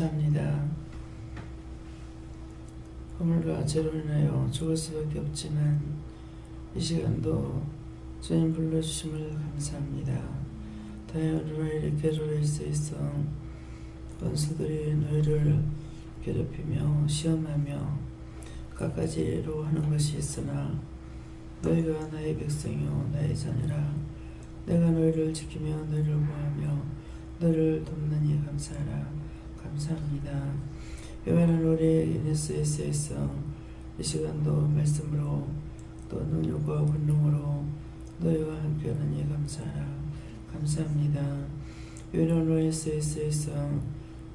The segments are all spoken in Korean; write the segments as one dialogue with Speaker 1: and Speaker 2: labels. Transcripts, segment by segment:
Speaker 1: 합니다. 허물과 죄로 인하여 죽을 수밖에 없지만 이 시간도 주님 불러주심을 감사합니다. 다양한 우리를 괴로울 수 있어 원수들이 너희를 괴롭히며 시험하며 갖가지로 하는 것이 있으나 너희가 나의 백성이요 나의 자녀라. 내가 너희를 지키며 너희를 보호하며 너희를 돕느니 감사하라. 감사합니다. 요한은 우리 NSS에서 이 시간도 말씀으로 또 능력과 권능으로 너희와 함께하느니 감사하라. 감사합니다. 요한은 NSS에서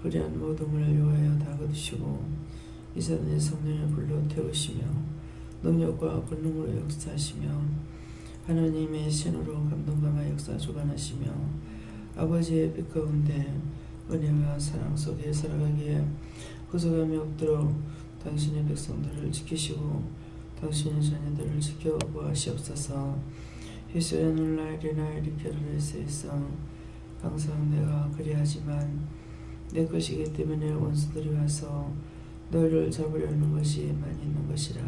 Speaker 1: 불의한 모둠을 요하여 다 거두시고 이사단의 성령을 불러 태우시며 능력과 권능으로 역사하시며 하나님의 신으로 감동감화 역사 주관하시며 아버지의 빛 가운데 은혜와 사랑 속에 살아가기에 구속함이 없도록 당신의 백성들을 지키시고 당신의 자녀들을 지켜 보호하시옵소서. 예수의 놀라이리나 이리케르레스에서 항상 내가 그리하지만 내 것이기 때문에 원수들이 와서 너희를 잡으려는 것이 많이 있는 것이라.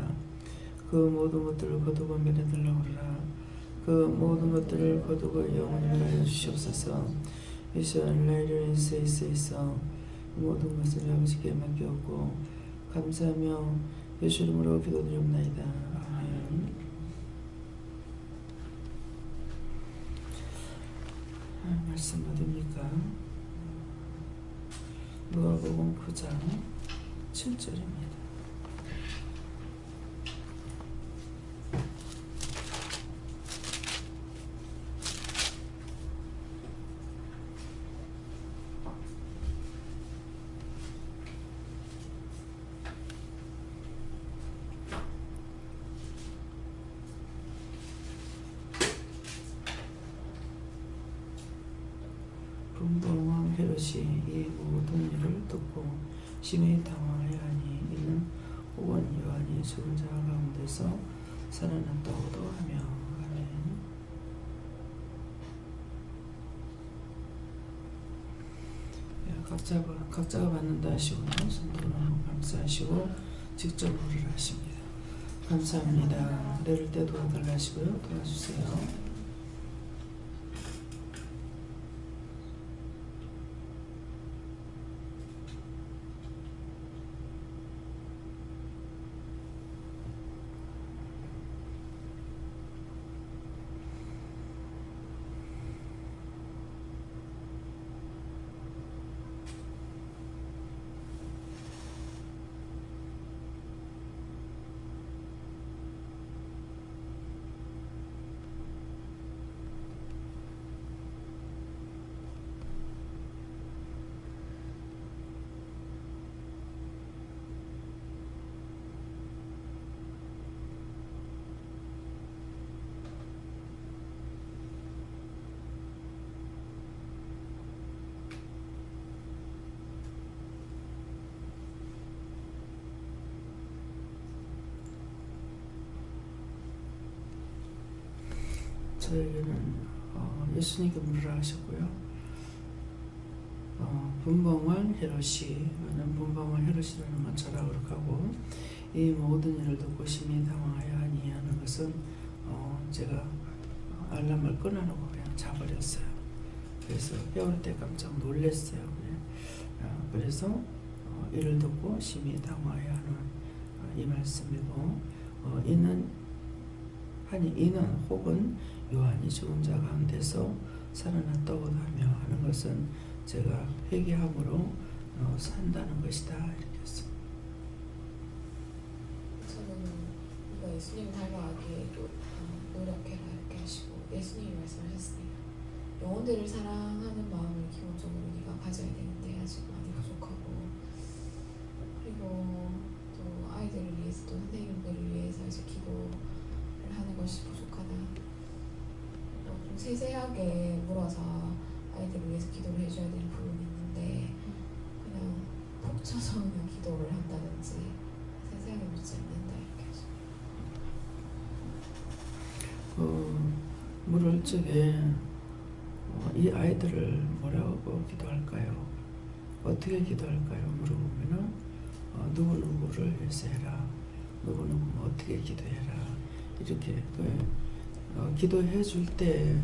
Speaker 1: 그 모든 것들을 거두고 면해달라고 하라. 그 모든 것들을 거두고 영원히 하여 주시옵소서. 예수의 라이르에서 모든 것을 아버지께 맡겼고 감사하며 예수 이름으로 기도드리옵나이다. 아멘. 말씀 어디입니까? 누가복음 9장 7절입니다. 분봉왕 헤롯이 이 모든 일을 듣고 심히 당황하여하니 이는 혹은 요한이 죽은 자 가운데서 살아났다고도 하며. 아멘. 각자가 받는다 하시고요. 손들어 감사하시고 직접 물을 하십니다. 감사합니다. 내릴 때 도와달라 하시고요. 도와주세요. 저에게는 예수님께 물으라 하셨고요. 분봉왕 헤롯이는 분봉왕 헤롯이라는 건 저라고 이 모든 일을 듣고 심히 당황하여 하니 하는 것은 제가 알람을 끊어놓고 그냥 자버렸어요. 그래서 깨울 때 깜짝 놀랐어요. 그래서 이를 듣고 심히 당황하여 하는 이 말씀이고 이는 혹은 요한이 죽은 자 가운데서 살아났다고 하며 하는 것은 제가 회개함으로 산다는 것이다 이렇게 했습니다.
Speaker 2: 저는 우리가 예수님 닮아가기에 노력해라 이렇게 하시고 예수님이 말씀하셨습니다. 영혼들을 사랑하는 마음을 기본적으로 우리가 가져야 되는데 아직 많이 부족하고, 그리고 또 아이들을 위해서 또 선생님들을 위해서 이제 기도를 하는 것이 부족하다. 좀 세세하게 물어서 아이들을 위해서 기도를 해줘야 되는 부분이 있는데 그냥 푹 쳐서 그냥 기도를 한다든지 세세하게 묻지 않는다 이렇게 하죠.
Speaker 1: 물을 적에 이 아이들을 뭐라고 기도할까요? 어떻게 기도할까요? 물어보면은 누구누구를 위해서 해라. 누구누구 어떻게 기도해라. 이렇게 기도해 줄 때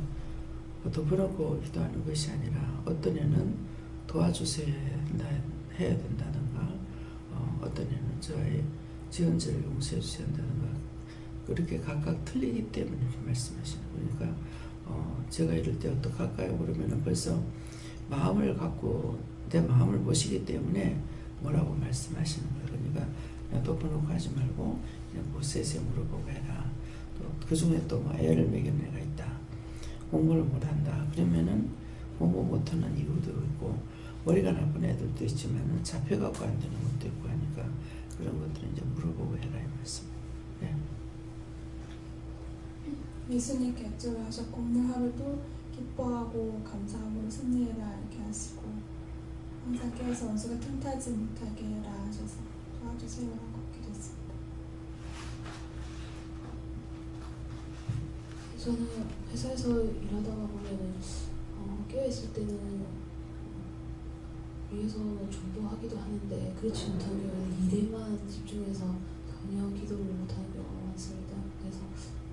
Speaker 1: 덮어놓고 기도하는 것이 아니라 어떤 애는 도와주셔야 해야 된다든가 어떤 애는 저의 지원자를 용서해 주셔야 된다든가 그렇게 각각 틀리기 때문에 이렇게 말씀하시는 거니까 제가 이럴 때 어떡할까요? 그러면은 벌써 마음을 갖고 내 마음을 보시기 때문에 뭐라고 말씀하시는 거예요. 그러니까 그냥 덮어놓고 하지 말고 그냥 뭐 세세 물어보고 해라. 또 그 중에 또 뭐 애를 먹인 애가 있다. 공부를 못한다. 그러면은 공부 못하는 이유도 있고 머리가 나쁜 애들도 있지만 잡혀갖고 안 되는 것도 있고 하니까 그런 것들은 이제 물어보고 해라 이 말씀. 네.
Speaker 3: 예수님께 약속을 하셨고 오늘 하루도 기뻐하고 감사함으로 승리해라 이렇게 하시고 항상 깨어서 원수가 틈타지 못하게 해라 하셔서 도와주세요라고 기도했습니다.
Speaker 2: 저는 회사에서 일하다가 보면은 깨어있을 때는 위에서 전도하기도 하는데 그렇지 못하면 일에만 집중해서 전혀 기도를 못하는 경우가 많습니다. 그래서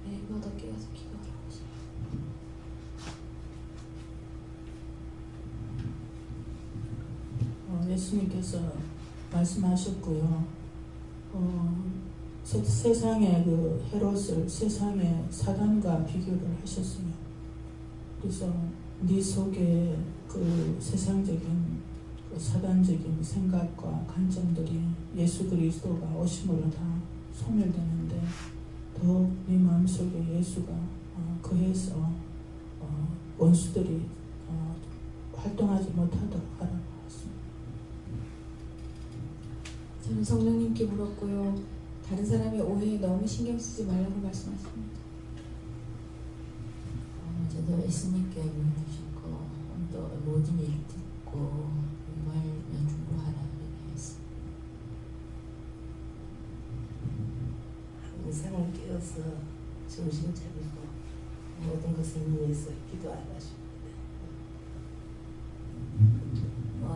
Speaker 2: 매일마다 깨어서 기도하라고 하십니다.
Speaker 4: 예수님께서 말씀하셨고요. 세상의 그 헤롯을 세상의 사단과 비교를 하셨어요. 그래서 네 속에 그 세상적인 그 사단적인 생각과 관점들이 예수 그리스도가 오심으로 다 소멸되는데 더욱 네 마음속에 예수가 거해서 원수들이 활동하지 못하도록 하라고 했습니다.
Speaker 2: 저는 성령님께 물었고요. 다른 사람의 오해에 너무 신경 쓰지 말라고 말씀하십니다.
Speaker 5: 저도 예수님께 물으셨고 또 모든 일 듣고 말면 중보하라 이렇게 했습니다.
Speaker 6: 항상 깨어서 정신 차리고 모든 것을 위해서 기도하라 하십니다.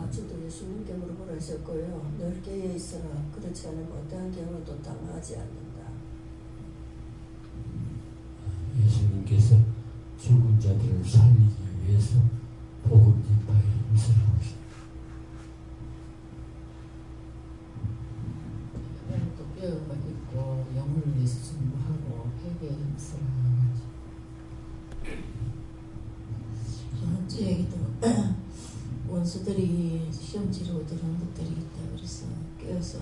Speaker 7: 저도 예수님께 물어보라 하셨고요. 늘 깨어 있으라. 그렇지 않으면 어떠한 경우도 당하지 않는다.
Speaker 8: 예수님께서 죽은 자들을 살리기 위해서 복음 전파에 힘쓰라고 하십니다.
Speaker 5: 또 뼈가 있고 영혼을 위해서 중보하고 회개에 힘쓰라고 하죠. 현지에게도 원수들이 시험 치르고 들어온 것들이 있다. 그래서 깨어서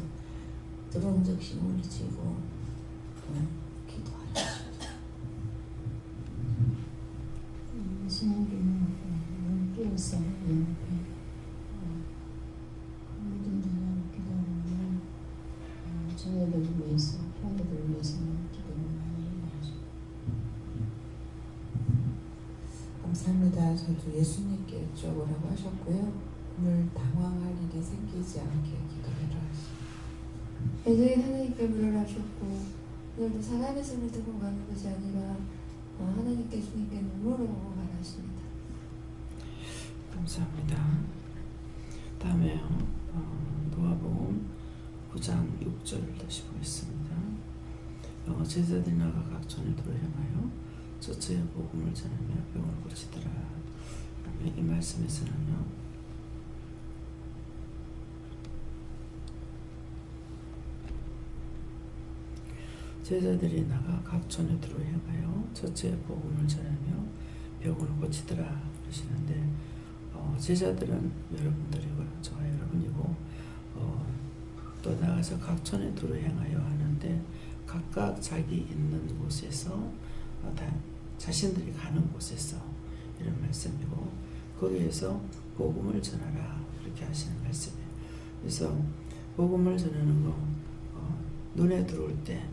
Speaker 5: 들어온 적시 물리치고 기도하라.
Speaker 4: 예수님께는 깨어서 모든 분야로 기도하는 저희들을 위해서 형제들을 위해서는 기도를 많이 하죠.
Speaker 9: 감사합니다. 저도 예수님께 여쭤보라고 하셨고요. 오늘 당황할 일이 생기지 않게 기도해라 하십니다.
Speaker 2: 예전에 하나님께 물으라 하셨고 오늘도 사람의 손을 들고 가는 것이 아니라 하나님께 주님께 눈물로 말하십니다.
Speaker 1: 감사합니다. 다음에 누가복음 9장 6절 다시 보겠습니다. 제자들이 나가 각 전도를 행하여 저처에 복음을 전하며 병을 고치더라. 이 말씀에서는요. 제자들이 나가 각 전도를 행하여 저처에 복음을 전하며 병을 고치더라 그러시는데 제자들은 여러분들이고 저와 여러분이고 또 나가서 각 전도를 행하여 하는데 각각 자기 있는 곳에서 다 자신들이 가는 곳에서 이런 말씀이고 거기에서 복음을 전하라 그렇게 하시는 말씀이에요. 그래서 복음을 전하는 거 눈에 들어올 때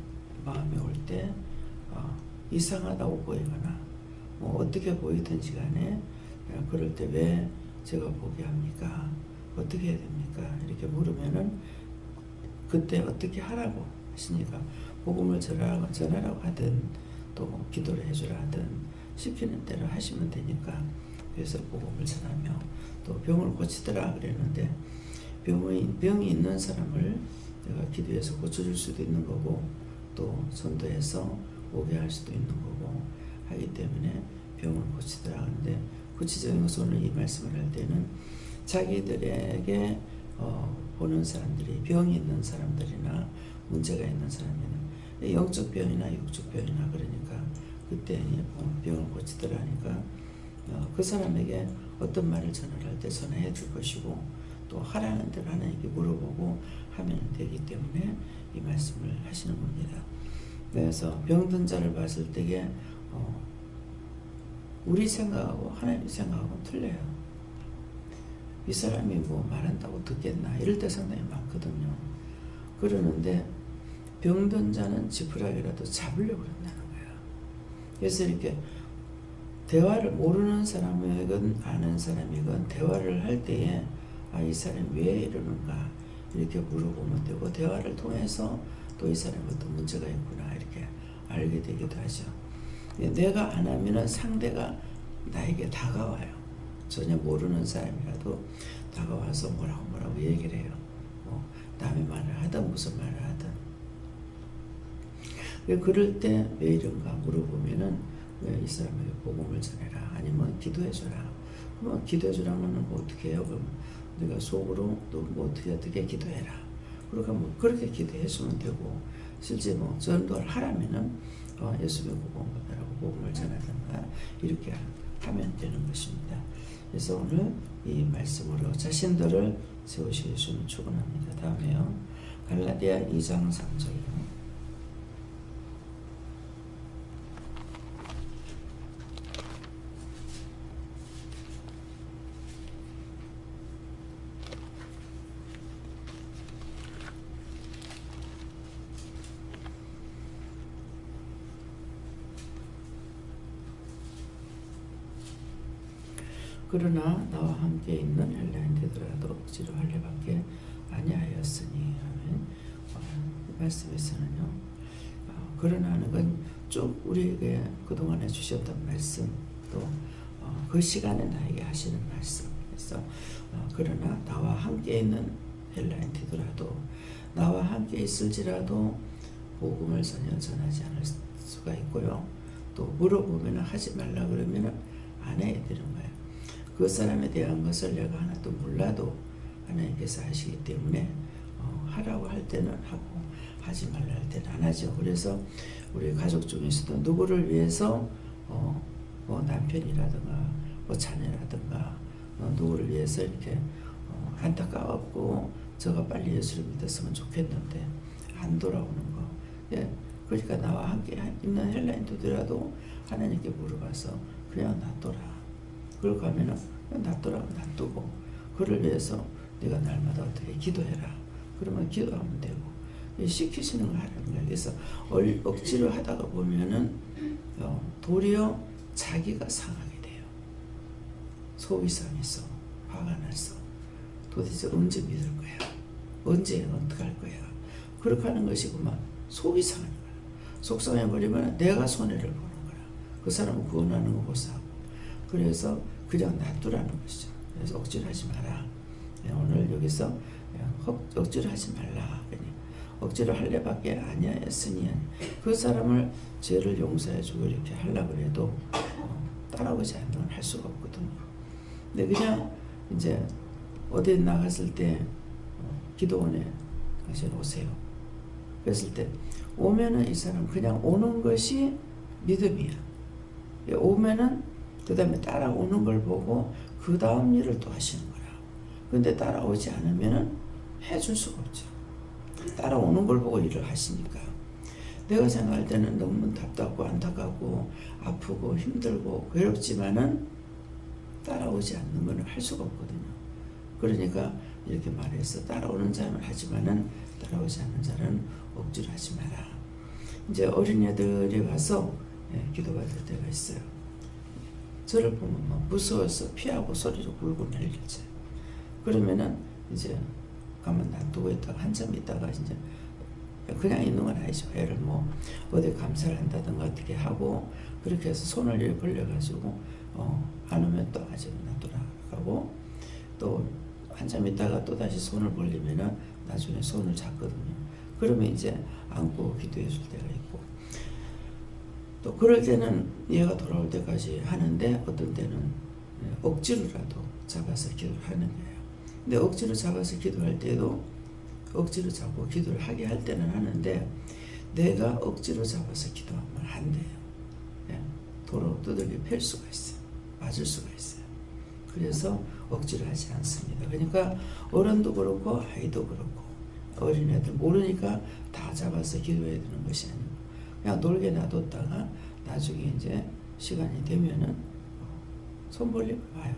Speaker 1: 마음에 올 때 이상하다고 보이거나 뭐 어떻게 보이든지 간에 그럴 때 왜 제가 보게 합니까? 어떻게 해야 됩니까? 이렇게 물으면은 그때 어떻게 하라고 하시니까 복음을 전하라고 하든 또 기도를 해주라 하든 시키는 대로 하시면 되니까 그래서 복음을 전하며 또 병을 고치더라 그랬는데 병이 있는 사람을 내가 기도해서 고쳐줄 수도 있는 거고 또 전도해서 오게 할 수도 있는 거고 하기 때문에 병을 고치더라 하는데 구체적인 것은 오늘 이 말씀을 할 때는 자기들에게 보는 사람들이 병이 있는 사람들이나 문제가 있는 사람이나 영적 병이나 육적 병이나 그러니까 그때 병을 고치더라 하니까 그 사람에게 어떤 말을 전할 때 전해 줄 것이고 또 하라는 대로 하나님께 물어보고 하면 되기 때문에 이 말씀을 하시는 겁니다. 그래서 병든 자를 봤을 때에 우리 생각하고 하나님 생각하고는 틀려요. 이 사람이 뭐 말한다고 듣겠나 이럴 때 상당히 많거든요. 그러는데 병든 자는 지푸라기라도 잡으려고 그런다는 거야. 그래서 이렇게 대화를 모르는 사람이건 아는 사람이건 대화를 할 때에 이 사람이 왜 이러는가 이렇게 물어보면 되고 대화를 통해서 또 이 사람이 어떤 문제가 있구나 이렇게 알게 되기도 하죠. 내가 안 하면은 상대가 나에게 다가와요. 전혀 모르는 사람이라도 다가와서 뭐라고 얘기를 해요. 남의 말을 하든 무슨 말을 하든. 그럴 때 왜 이런가 물어보면은 왜 이 사람에게 복음을 전해라 아니면 기도해줘라. 그러면 기도해주라면 뭐 어떻게 해요? 그럼 네가 속으로 또 뭐 어떻게 기도해라. 그러니까 뭐 그렇게 기도해주면 되고 실제 뭐 전도를 하라면은 예수님 복음을 복음을 전하든가 이렇게 하면 되는 것입니다. 그래서 오늘 이 말씀으로 자신들을 세우시게 주는 축원합니다. 다음에요. 갈라디아 2장 3절로. 그러나 나와 함께 있는 헬라인 되더라도 억지로 할례밖에 아니하였으니 하면 말씀에서는요. 그러나는 건 쭉 우리에게 그동안에 주셨던 말씀 또 그 시간에 나에게 하시는 말씀. 그래서 그러나 나와 함께 있는 헬라인 되더라도 나와 함께 있을지라도 복음을 전혀 전하지 않을 수가 있고요. 또 물어보면 하지 말라 그러면 안 해야 되는 거예요. 그 사람에 대한 것을 내가 하나도 몰라도 하나님께서 하시기 때문에 하라고 할 때는 하고 하지 말라 할 때는 안 하죠. 그래서 우리 가족 중에서도 누구를 위해서 뭐 남편이라든가 뭐 자녀라든가 누구를 위해서 이렇게 안타까웠고 저가 빨리 예수를 믿었으면 좋겠는데 안 돌아오는 거. 예. 그러니까 나와 함께 있는 헬라인들이라도 하나님께 물어봐서 그냥 놔둬라. 그러고 하면은 놔두라고 놔두고 그를 위해서 네가 날마다 어떻게 기도해라. 그러면 기도하면 되고 시키시는 걸 하는 거예요. 그래서 억지로 하다가 보면은 도리어 자기가 상하게 돼요. 속이 상해서 화가 나서 도대체 언제 믿을 거야? 언제 어떡할 거야? 그렇게 하는 것이 그만 속이 상하는 거야. 속 상해버리면 내가 손해를 보는 거야. 그 사람은 구원하는 거 못 사고. 그래서 그냥 놔두라는 것이죠. 그래서 억지로 하지 마라. 오늘 여기서 억지로 하지 말라. 억지로 할례밖에 아니하였으니 그 사람을 죄를 용서해주고 이렇게 하려고 해도 따라오지 않으면 할 수가 없거든요. 근데 그냥 이제 어디 나갔을 때 기도원에 당신 오세요. 그랬을 때 오면은 이 사람 그냥 오는 것이 믿음이야. 오면은 그 다음에 따라오는 걸 보고 그 다음 일을 또 하시는 거야. 근데 따라오지 않으면은 해줄 수가 없죠. 따라오는 걸 보고 일을 하시니까. 내가 생각할 때는 너무 답답하고 안타깝고 아프고 힘들고 괴롭지만은 따라오지 않는 건 할 수가 없거든요. 그러니까 이렇게 말해서 따라오는 자는 하지만은 따라오지 않는 자는 억지로 하지 마라. 이제 어린애들이 와서 기도받을 때가 있어요. 저를 보면 막 무서워서 피하고 소리를 울고 날리죠. 그러면은 이제 가만 놔두고 있다가 한참 있다가 이제 그냥 있는 건 아니죠. 애를 뭐 어디 감사를 한다든가 어떻게 하고 그렇게 해서 손을 이렇게 벌려가지고 안 오면 또 아직 놔두라고 또 한참 있다가 또 다시 손을 벌리면은 나중에 손을 잡거든요. 그러면 이제 안고 기도해 줄 때가 있고 또 그럴 때는 얘가 돌아올 때까지 하는데 어떤 때는 억지로라도 잡아서 기도를 하는 거예요. 근데 억지로 잡아서 기도할 때도 억지로 잡고 기도를 하게 할 때는 하는데 내가 억지로 잡아서 기도하면 안 돼요. 도로 두들겨 팰 수가 있어요. 맞을 수가 있어요. 그래서 억지로 하지 않습니다. 그러니까 어른도 그렇고 아이도 그렇고 어린애들 모르니까 다 잡아서 기도해야 되는 것이 아니고 그냥 놀게 놔뒀다가 나중에 이제 시간이 되면은 손 벌리고 와요.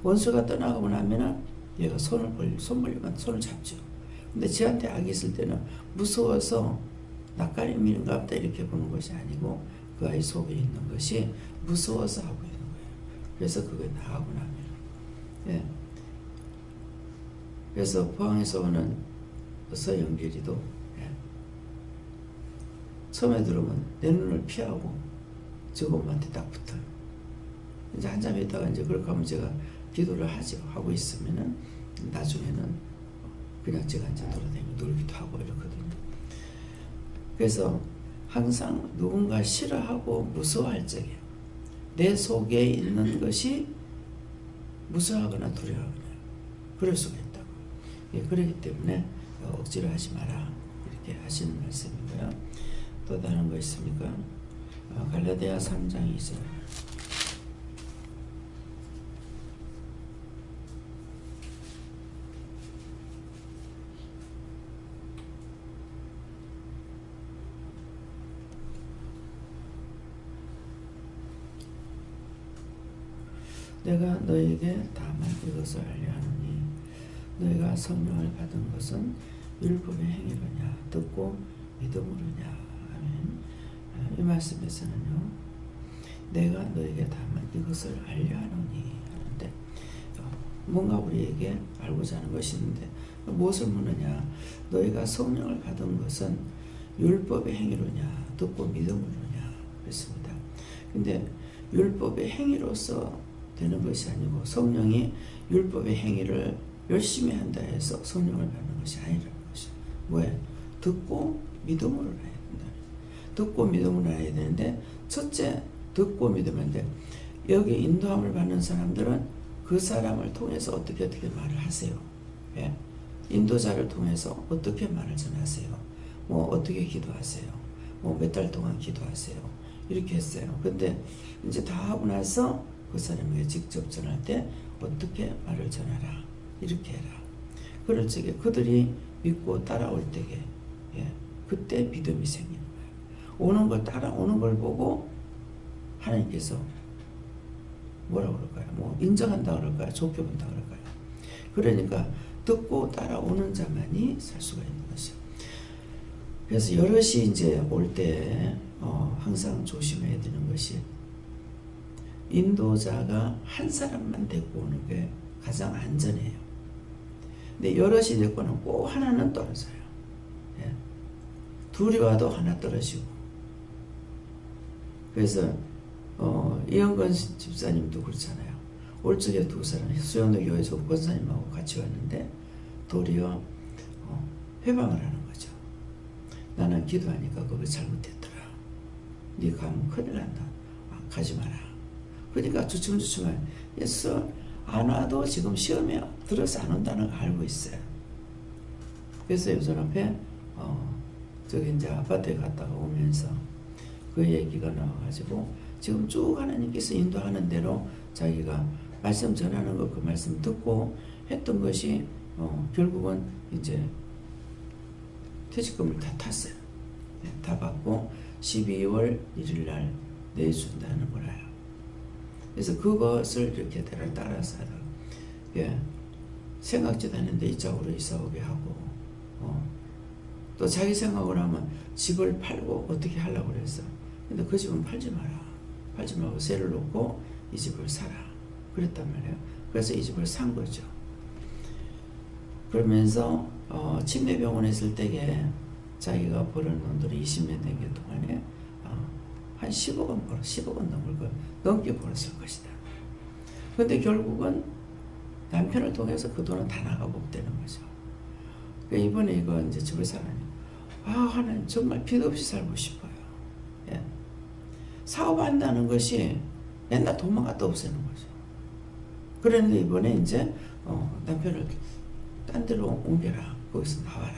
Speaker 1: 원수가 떠나가고 나면은 얘가 손 벌리면 손을 잡죠. 근데 쟤한테 악이 있을 때는 무서워서 낯가림인가 보다 이렇게 보는 것이 아니고 그 아이 속에 있는 것이 무서워서 하고 있는 거예요. 그래서 그게 나가고 나면 그래서 포항에서 오는 서영길이도 처음에 들어오면 내 눈을 피하고 저것한테 딱 붙어요. 이제 한참 있다가 이제 그렇게 하면 제가 기도를 하고 있으면은 나중에는 그냥 제가 이제 돌아다니고 놀기도 하고 이렇거든요. 그래서 항상 누군가 싫어하고 무서워할 적에 내 속에 있는 것이 무서워하거나 두려워하거나 그럴 수가 있다고. 그렇기 때문에 억지로 하지 마라 이렇게 하시는 말씀이고요. 또 다른 거 있습니까? 갈라디아 3장 2절 내가 너에게 다만 이것을 알려 하노니 너희가 성령을 받은 것은 율법의 행위로냐 듣고 믿음으로냐. 아멘. 이 말씀에서는요 내가 너에게 다만 이것을 알려 하노니 하는데 뭔가 우리에게 알고자 하는 것이 있는데 무엇을 묻느냐. 너희가 성령을 받은 것은 율법의 행위로냐 듣고 믿음으로냐 그랬습니다. 근데 율법의 행위로서 되는 것이 아니고 성령이 율법의 행위를 열심히 한다 해서 성령을 받는 것이 아니라는 것이죠. 왜? 듣고 믿음으로 해야 된다. 듣고 믿음으로 해야 되는데 첫째 듣고 믿으면 여기 인도함을 받는 사람들은 그 사람을 통해서 어떻게 말을 하세요. 예? 인도자를 통해서 어떻게 말을 전하세요. 뭐 어떻게 기도하세요. 뭐 몇 달 동안 기도하세요. 이렇게 했어요. 근데 이제 다 하고 나서 그 사람에게 직접 전할 때 어떻게 말을 전하라. 이렇게 해라. 그럴 적에 그들이 믿고 따라올 때에 그때 믿음이 생기는 거예요. 오는 걸 따라오는 걸 보고 하나님께서 뭐라고 그럴까요? 뭐 인정한다 그럴까요? 좋게 본다 그럴까요? 그러니까 듣고 따라오는 자만이 살 수가 있는 것이죠. 그래서 여럿이 이제 올 때 항상 조심해야 되는 것이 인도자가 한 사람만 데리고 오는 게 가장 안전해요. 근데 여럿이 데리고 오면 꼭 하나는 떨어져요. 예. 둘이 와도 하나 떨어지고. 그래서 이영건 집사님도 그렇잖아요. 올 적에 두 사람 수영도 교회에서 권사님하고 같이 왔는데 도리어 회방을 하는 거죠. 나는 기도하니까 그거 잘못했더라. 네 가면 큰일 난다. 가지 마라. 그러니까 주춤주춤한 예수 안 와도 지금 시험에 들어서 안 온다는 걸 알고 있어요. 그래서 요즘 앞에 저기 이제 아파트에 갔다가 오면서 그 얘기가 나와가지고 지금 쭉 하나님께서 인도하는 대로 자기가 말씀 전하는 거 그 말씀 듣고 했던 것이 결국은 이제 퇴직금을 다 탔어요. 다 받고 12월 1일 날 내준다는 거라요. 그래서 그것을 이렇게 따라서 하다가 생각지도 않은데 이쪽으로 이사 오게 하고 또 자기 생각을 하면 집을 팔고 어떻게 하려고 그랬어. 근데 그 집은 팔지 마라. 팔지 말고 세를 놓고 이 집을 사라. 그랬단 말이에요. 그래서 이 집을 산 거죠. 그러면서 치매병원에 있을 때에 자기가 버는 돈들이 20년 된 게 동안에 한 10억 원 벌어 10억 원 넘게 벌었을 것이다. 근데 결국은 남편을 통해서 그 돈은 다 나가보되는 거죠. 그러니까 이번에 이거 이제 집을 사라니 하나님 정말 빚 없이 살고 싶어요. 예. 사업한다는 것이 맨날 돈만 갖다 없애는 거죠. 그런데 이번에 이제 남편을 딴 데로 옮겨라. 거기서 나와라.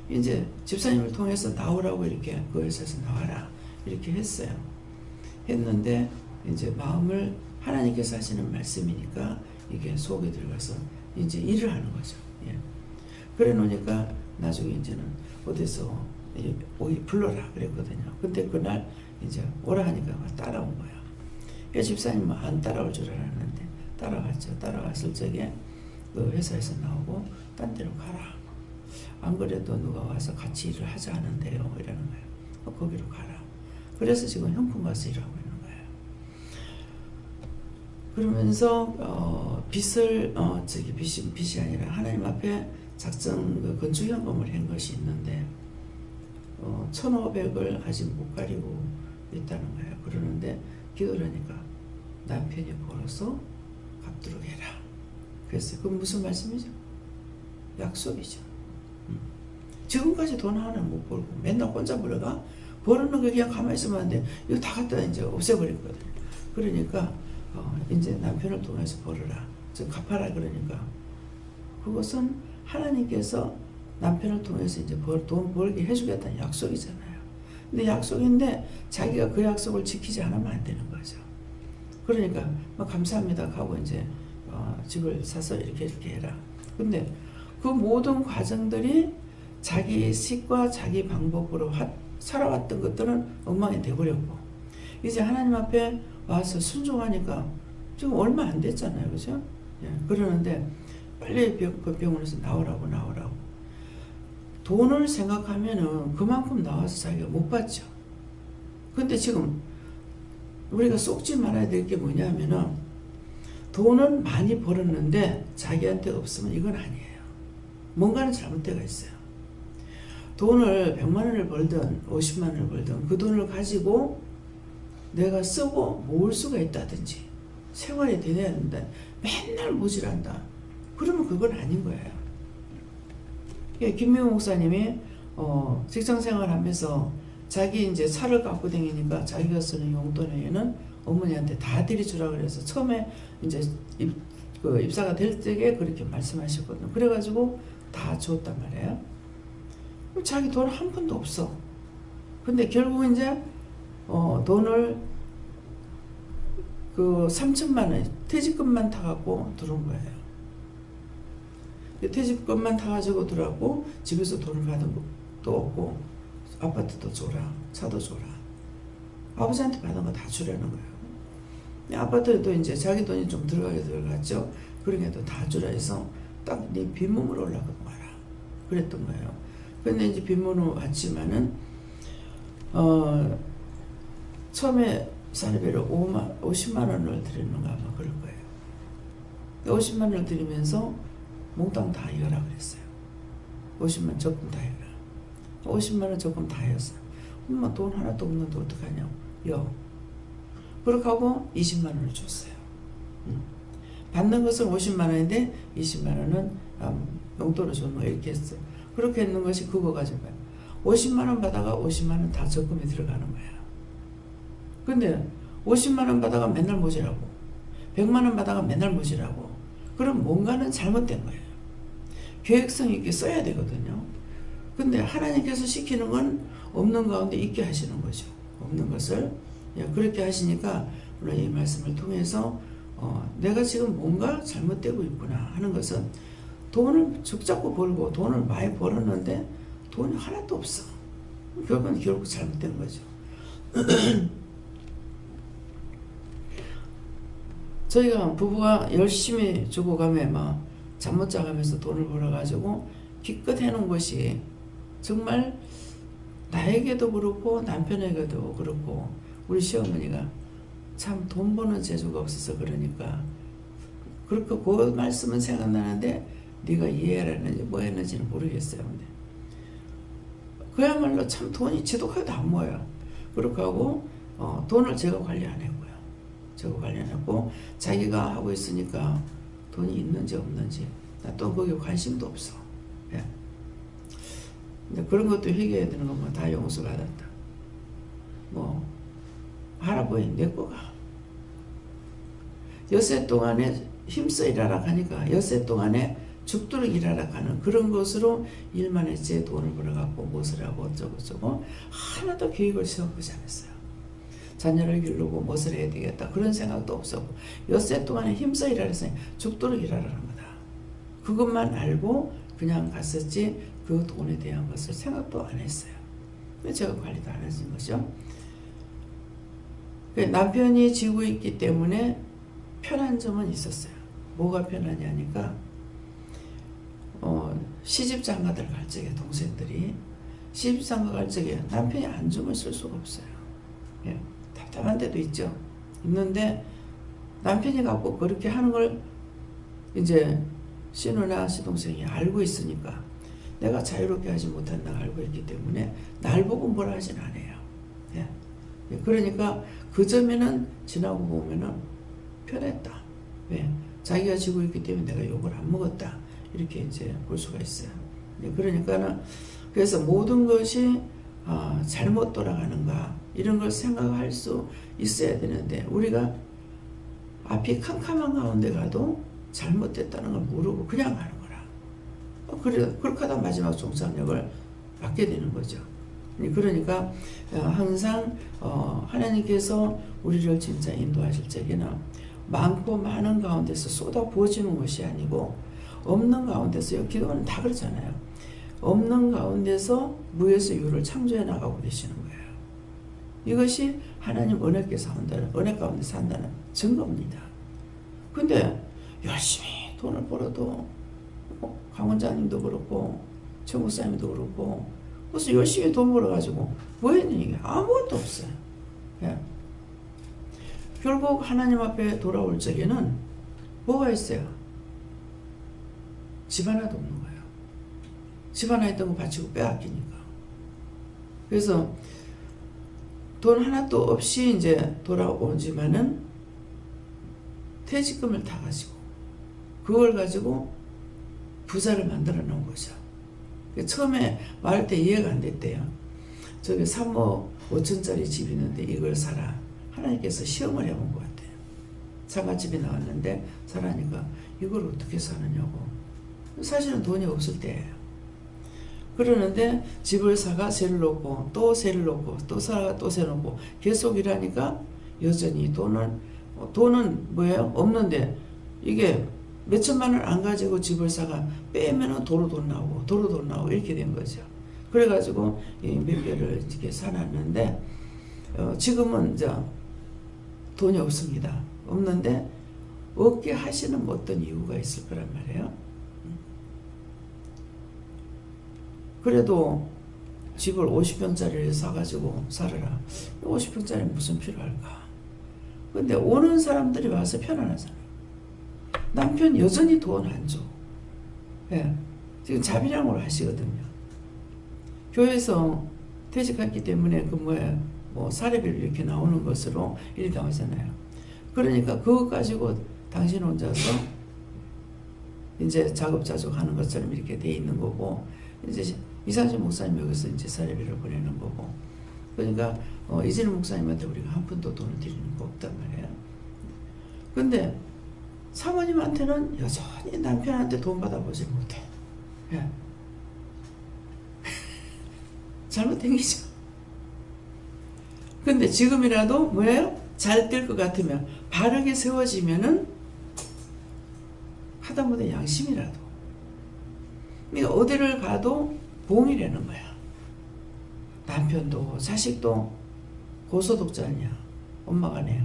Speaker 1: 이제 집사님을 통해서 나오라고 이렇게 그 회사에서 나와라. 이렇게 했어요. 했는데 이제 마음을 하나님께서 하시는 말씀이니까 이게 속에 들어가서 이제 일을 하는 거죠. 예. 그래 놓으니까 나중에 이제는 어디서 불러라 그랬거든요. 근데 그날 이제 오라 하니까 따라온 거예요. 집사님은 안 따라올 줄 알았는데 따라갔죠. 따라갔을 적에 그 회사에서 나오고 딴 데로 가라. 안 그래도 누가 와서 같이 일을 하자 하는데요. 이러는 거예요. 거기로 가라. 그래서 지금 형품 가서 일하고 있는 거예요. 그러면서 빚을 빚이 아니라 하나님 앞에 작정 그 건축연금을 한 것이 있는데 1,500을 아직 못 가리고 있다는 거예요. 그러는데 기도를 하니까 남편이 벌어서 갚도록 해라. 그랬어요. 그건 무슨 말씀이죠? 약속이죠. 지금까지 돈 하나 못 벌고 맨날 혼자 벌어가 버는 거 그냥 가만히 있으면 안 돼. 이거 다 갖다 이제 없애버렸거든요. 그러니까 이제 남편을 통해서 벌어라. 좀 갚아라. 그러니까 그것은 하나님께서 남편을 통해서 이제 돈 벌게 해주겠다는 약속이잖아요. 근데 약속인데 자기가 그 약속을 지키지 않으면 안 되는 거죠. 그러니까 감사합니다 하고 이제 집을 사서 이렇게 해라. 근데 그 모든 과정들이 자기 식과 자기 방법으로 살아왔던 것들은 엉망이 돼버렸고 이제 하나님 앞에 와서 순종하니까 지금 얼마 안 됐잖아요. 그죠? 예, 그러는데 빨리 그 병원에서 나오라고 돈을 생각하면은 그만큼 나와서 자기가 못 받죠. 근데 지금 우리가 속지 말아야 될 게 뭐냐면은 돈은 많이 벌었는데 자기한테 없으면 이건 아니에요. 뭔가는 잘못되어 있어요. 돈을 100만 원을 벌든 50만 원을 벌든 그 돈을 가지고 내가 쓰고 모을 수가 있다든지 생활이 되어야 된다. 맨날 모질한다. 그러면 그건 아닌 거예요. 김미호 목사님이 직장 생활하면서 자기 이제 차를 갖고 다니니까 자기가 쓰는 용돈에는 어머니한테 다 들이주라 그래서 처음에 이제 입사가 될 때에 그렇게 말씀하셨거든요. 그래가지고 다 줬단 말이에요. 자기 돈 한 푼도 없어. 근데 결국 이제 돈을 그 3천만 원 퇴직금만 타갖고 들어온 거예요. 퇴직금만 타가지고 들어왔고 집에서 돈을 받은 것도 없고 아파트도 줘라 차도 줘라 아버지한테 받은 거 다 주라는 거예요. 아파트도 이제 자기 돈이 좀 들어가게 들어갔죠. 그러니까 다 주라 해서 딱 네 빈몸으로 올라가고 와라 그랬던 거예요. 근데 이제 빈몸으로 왔지만은 처음에 사례비로 50만 원을 드리는가 아마 그럴 거예요. 50만 원을 드리면서 몽땅 다 이어라 그랬어요. 50만 원 적금 다 이어라. 50만 원 적금 다 이었어. 엄마 돈 하나도 없는데 어떡하냐고. 그렇게 하고 20만 원을 줬어요. 받는 것은 50만 원인데 20만 원은 용돈을 줬는 거 이렇게 했어. 그렇게 했는 것이 그거 가지고 50만 원 받아가 50만 원 다 적금에 들어가는 거야. 근데 50만 원 받아가 맨날 모지라고 100만 원 받아가 맨날 모지라고 그럼 뭔가는 잘못된 거예요. 계획성 있게 써야 되거든요. 근데 하나님께서 시키는 건 없는 가운데 있게 하시는 거죠. 없는 것을 그렇게 하시니까 오늘 이 말씀을 통해서 내가 지금 뭔가 잘못되고 있구나 하는 것은 돈을 적자고 벌고 돈을 많이 벌었는데 돈이 하나도 없어. 결국 잘못된 거죠. 저희가 부부가 열심히 죽어가며 막 잠 못 자가면서 돈을 벌어가지고 기껏 해놓은 것이 정말 나에게도 그렇고 남편에게도 그렇고 우리 시어머니가 참 돈 버는 재주가 없어서 그러니까 그렇게 그 말씀은 생각나는데 네가 이해를 했는지 뭐 했는지는 모르겠어요. 근데 그야말로 참 돈이 지독하게도 안 모여요. 그렇게 하고 돈을 제가 관리 안 했고요. 제가 관리 안 했고 자기가 하고 있으니까 돈이 있는지 없는지 나 또 거기에 관심도 없어. 예. 근데 그런 것도 회개해야 되는 것만 다 용서받았다. 뭐 할아버지 내 거가 엿새 동안에 힘써 일하라 하니까 엿새 동안에 죽도록 일하라 하는 그런 것으로 일만 했지 돈을 벌어갖고 무엇을 하고 어쩌고 하나도 계획을 세워보지 않았어요. 자녀를 기르고 무엇을 해야 되겠다 그런 생각도 없었고 엿새 동안에 힘써 일하라 했으니 죽도록 일하라는 거다. 그것만 알고 그냥 갔었지 그 돈에 대한 것을 생각도 안 했어요. 제가 관리도 안 했던 거죠. 남편이 지고 있기 때문에 편한 점은 있었어요. 뭐가 편하냐니까 시집 장가들 갈 적에 동생들이 시집 장가 갈 적에 남편이 안중을 쓸 수가 없어요. 예, 답답한 데도 있죠. 있는데 남편이 갖고 그렇게 하는 걸 이제 신우나 시동생이 알고 있으니까 내가 자유롭게 하지 못한다고 알고 있기 때문에 날 보고 뭐라 하진 않아요. 예. 그러니까 그 점에는 지나고 보면은 편했다. 왜? 자기가 지고 있기 때문에 내가 욕을 안 먹었다. 이렇게 이제 볼 수가 있어요. 그러니까는 그래서 모든 것이 잘못 돌아가는가 이런 걸 생각할 수 있어야 되는데 우리가 앞이 캄캄한 가운데 가도 잘못됐다는 걸 모르고 그냥 가는 거라. 그렇게 하다 마지막 종착역을 맞게 되는 거죠. 그러니까 항상 하나님께서 우리를 진짜 인도하실 적에는 많고 많은 가운데서 쏟아 부어지는 것이 아니고 없는 가운데서 기도는 다 그렇잖아요. 없는 가운데서 무에서 유를 창조해 나가고 계시는 거예요. 이것이 하나님 은혜께서 한다는 은혜 가운데 산다는 증거입니다. 근데 열심히 돈을 벌어도 강원장님도 그렇고 최목사님도 그렇고 무슨 열심히 돈 벌어가지고 뭐 했느냐 아무것도 없어요. 예. 결국 하나님 앞에 돌아올 적에는 뭐가 있어요? 집 하나도 없는 거예요. 집 하나 있던 거 바치고 빼앗기니까. 그래서 돈 하나도 없이 이제 돌아오지만은 퇴직금을 다 가지고 그걸 가지고 부자를 만들어 놓은 거죠. 처음에 말할 때 이해가 안 됐대요. 저기 3억 5천짜리 집이 있는데 이걸 사라. 하나님께서 시험을 해본 것 같아요. 상가집이 나왔는데 사라니까 이걸 어떻게 사느냐고. 사실은 돈이 없을 때예요. 그러는데 집을 사가 세를 놓고 또 세를 놓고 또 사가 또 세 놓고 계속 일하니까 여전히 돈은 뭐예요? 없는데 이게 몇천만 원 안 가지고 집을 사가 빼면은 도로 돈 나오고 이렇게 된 거죠. 그래가지고 몇 개를 이렇게 사놨는데 지금은 이제 돈이 없습니다. 없는데 없게 하시는 어떤 이유가 있을 거란 말이에요. 그래도 집을 50평짜리를 사가지고 살아라. 50평짜리 무슨 필요할까? 근데 오는 사람들이 와서 편안하잖아요. 남편 여전히 돈 안 줘. 예. 지금 자비량으로 하시거든요. 교회에서 퇴직했기 때문에 뭐 사례비를 이렇게 나오는 것으로 일이 나오잖아요. 그러니까 그것 가지고 당신 혼자서 이제 자급자족 하는 것처럼 이렇게 돼 있는 거고, 이제 이상진 목사님 여기서 이제 사례비를 보내는 거고, 그러니까 이진우 목사님한테 우리가 한 푼도 돈을 드리는 거 없단 말이에요. 근데 사모님한테는 여전히 남편한테 돈 받아보지 못해. 예. 잘못된 거죠. 근데 지금이라도 뭐예요? 잘 될 것 같으면 바르게 세워지면은 하다못해 양심이라도. 그러니까 어디를 가도 봉이라는 거야. 남편도 자식도 고소득자냐. 엄마가 내.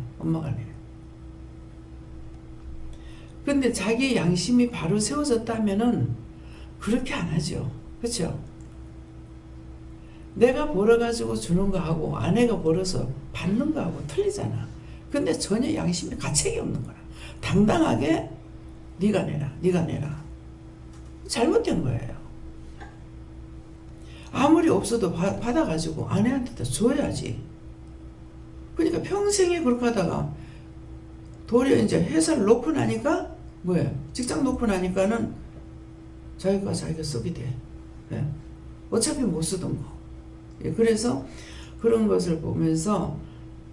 Speaker 1: 근데 자기 양심이 바로 세워졌다면은 그렇게 안 하죠. 그렇죠? 내가 벌어가지고 주는 거하고 아내가 벌어서 받는 거하고 틀리잖아. 근데 전혀 양심에 가책이 없는 거라. 당당하게 네가 내라. 잘못된 거예요. 아무리 없어도 받아가지고 아내한테 줘야지. 그러니까 평생에 그렇게 하다가 도리어 이제 회사를 놓고 나니까 뭐예요? 직장 놓고 나니까는 자기가 쓰게 돼. 예. 어차피 못 쓰던 거. 예. 그래서 그런 것을 보면서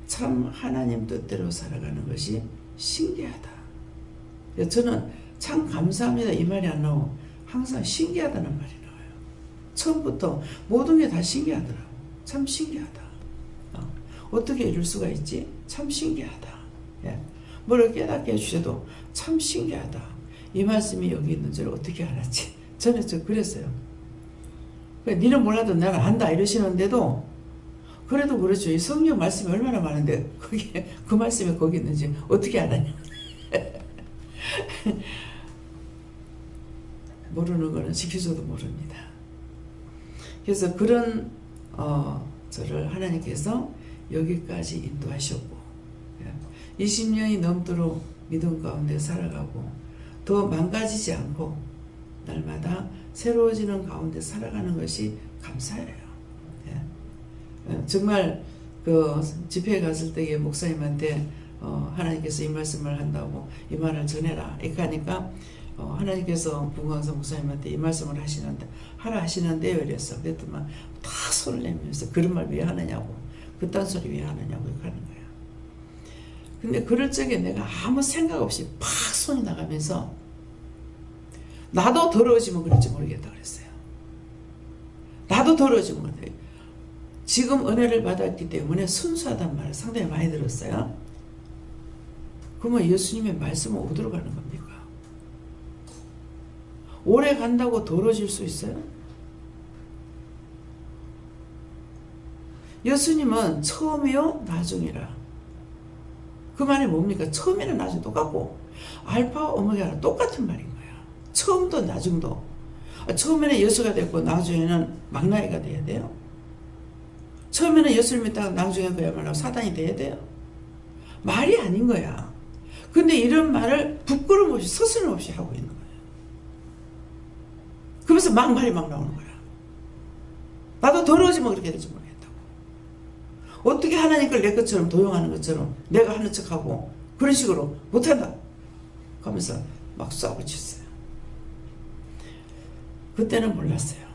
Speaker 1: 참 하나님 뜻대로 살아가는 것이 신기하다. 예. 저는 참 감사합니다 이 말이 안 나오고 항상 신기하다는 말이 나와요. 처음부터 모든 게 다 신기하더라고. 참 신기하다. 어떻게 이럴 수가 있지? 참 신기하다. 예. 뭐를 깨닫게 해주셔도 참 신기하다. 이 말씀이 여기 있는 줄 어떻게 알았지? 저는 그랬어요. 니는 몰라도 나는 안다 이러시는데도 그래도 그렇죠. 이 성경 말씀이 얼마나 많은데 그게 그 말씀이 거기 있는지 어떻게 알았냐. 모르는 거는 지켜줘도 모릅니다. 그래서 그런 저를 하나님께서 여기까지 인도하셨고 20년이 넘도록 믿음 가운데 살아가고 더 망가지지 않고 날마다 새로워지는 가운데 살아가는 것이 감사해요. 정말 그 집회에 갔을 때에 목사님한테 하나님께서 이 말씀을 한다고 이 말을 전해라 이렇게 하니까 하나님께서 부광성 목사님한테 이 말씀을 하라 하시는데요 이랬어. 그랬더니 다 손을 내밀면서 그런 말 왜 하느냐고 그딴 소리 왜 하느냐고 이렇게 하는 거야. 근데 그럴 적에 내가 아무 생각 없이 팍 손이 나가면서 나도 더러워지면 그럴지 모르겠다 그랬어요. 나도 더러워지면 그래. 지금 은혜를 받았기 때문에 순수하단 말을 상당히 많이 들었어요. 그러면 예수님의 말씀은 어디로 가는 겁니까? 오래 간다고 더러워질 수 있어요? 예수님은 처음이요 나중이라. 그 말이 뭡니까? 처음에는 나중 똑같고 알파와 오메가는 똑같은 말인 거야. 처음도 나중도. 처음에는 예수가 됐고 나중에는 막나이가 돼야 돼요. 처음에는 예수를 믿다가 나중에 그야말로 사단이 돼야 돼요. 말이 아닌 거야. 근데 이런 말을 부끄럼 없이 서슴 없이 하고 있는 거야. 그러면서 말이 막 나오는 거야. 나도 더러워지면 그렇게 될지 모르겠다고. 어떻게 하나님 걸 내 것처럼 도용하는 것처럼 내가 하는 척하고 그런 식으로 못한다 하면서 막 쏴붙였어요. 그때는 몰랐어요.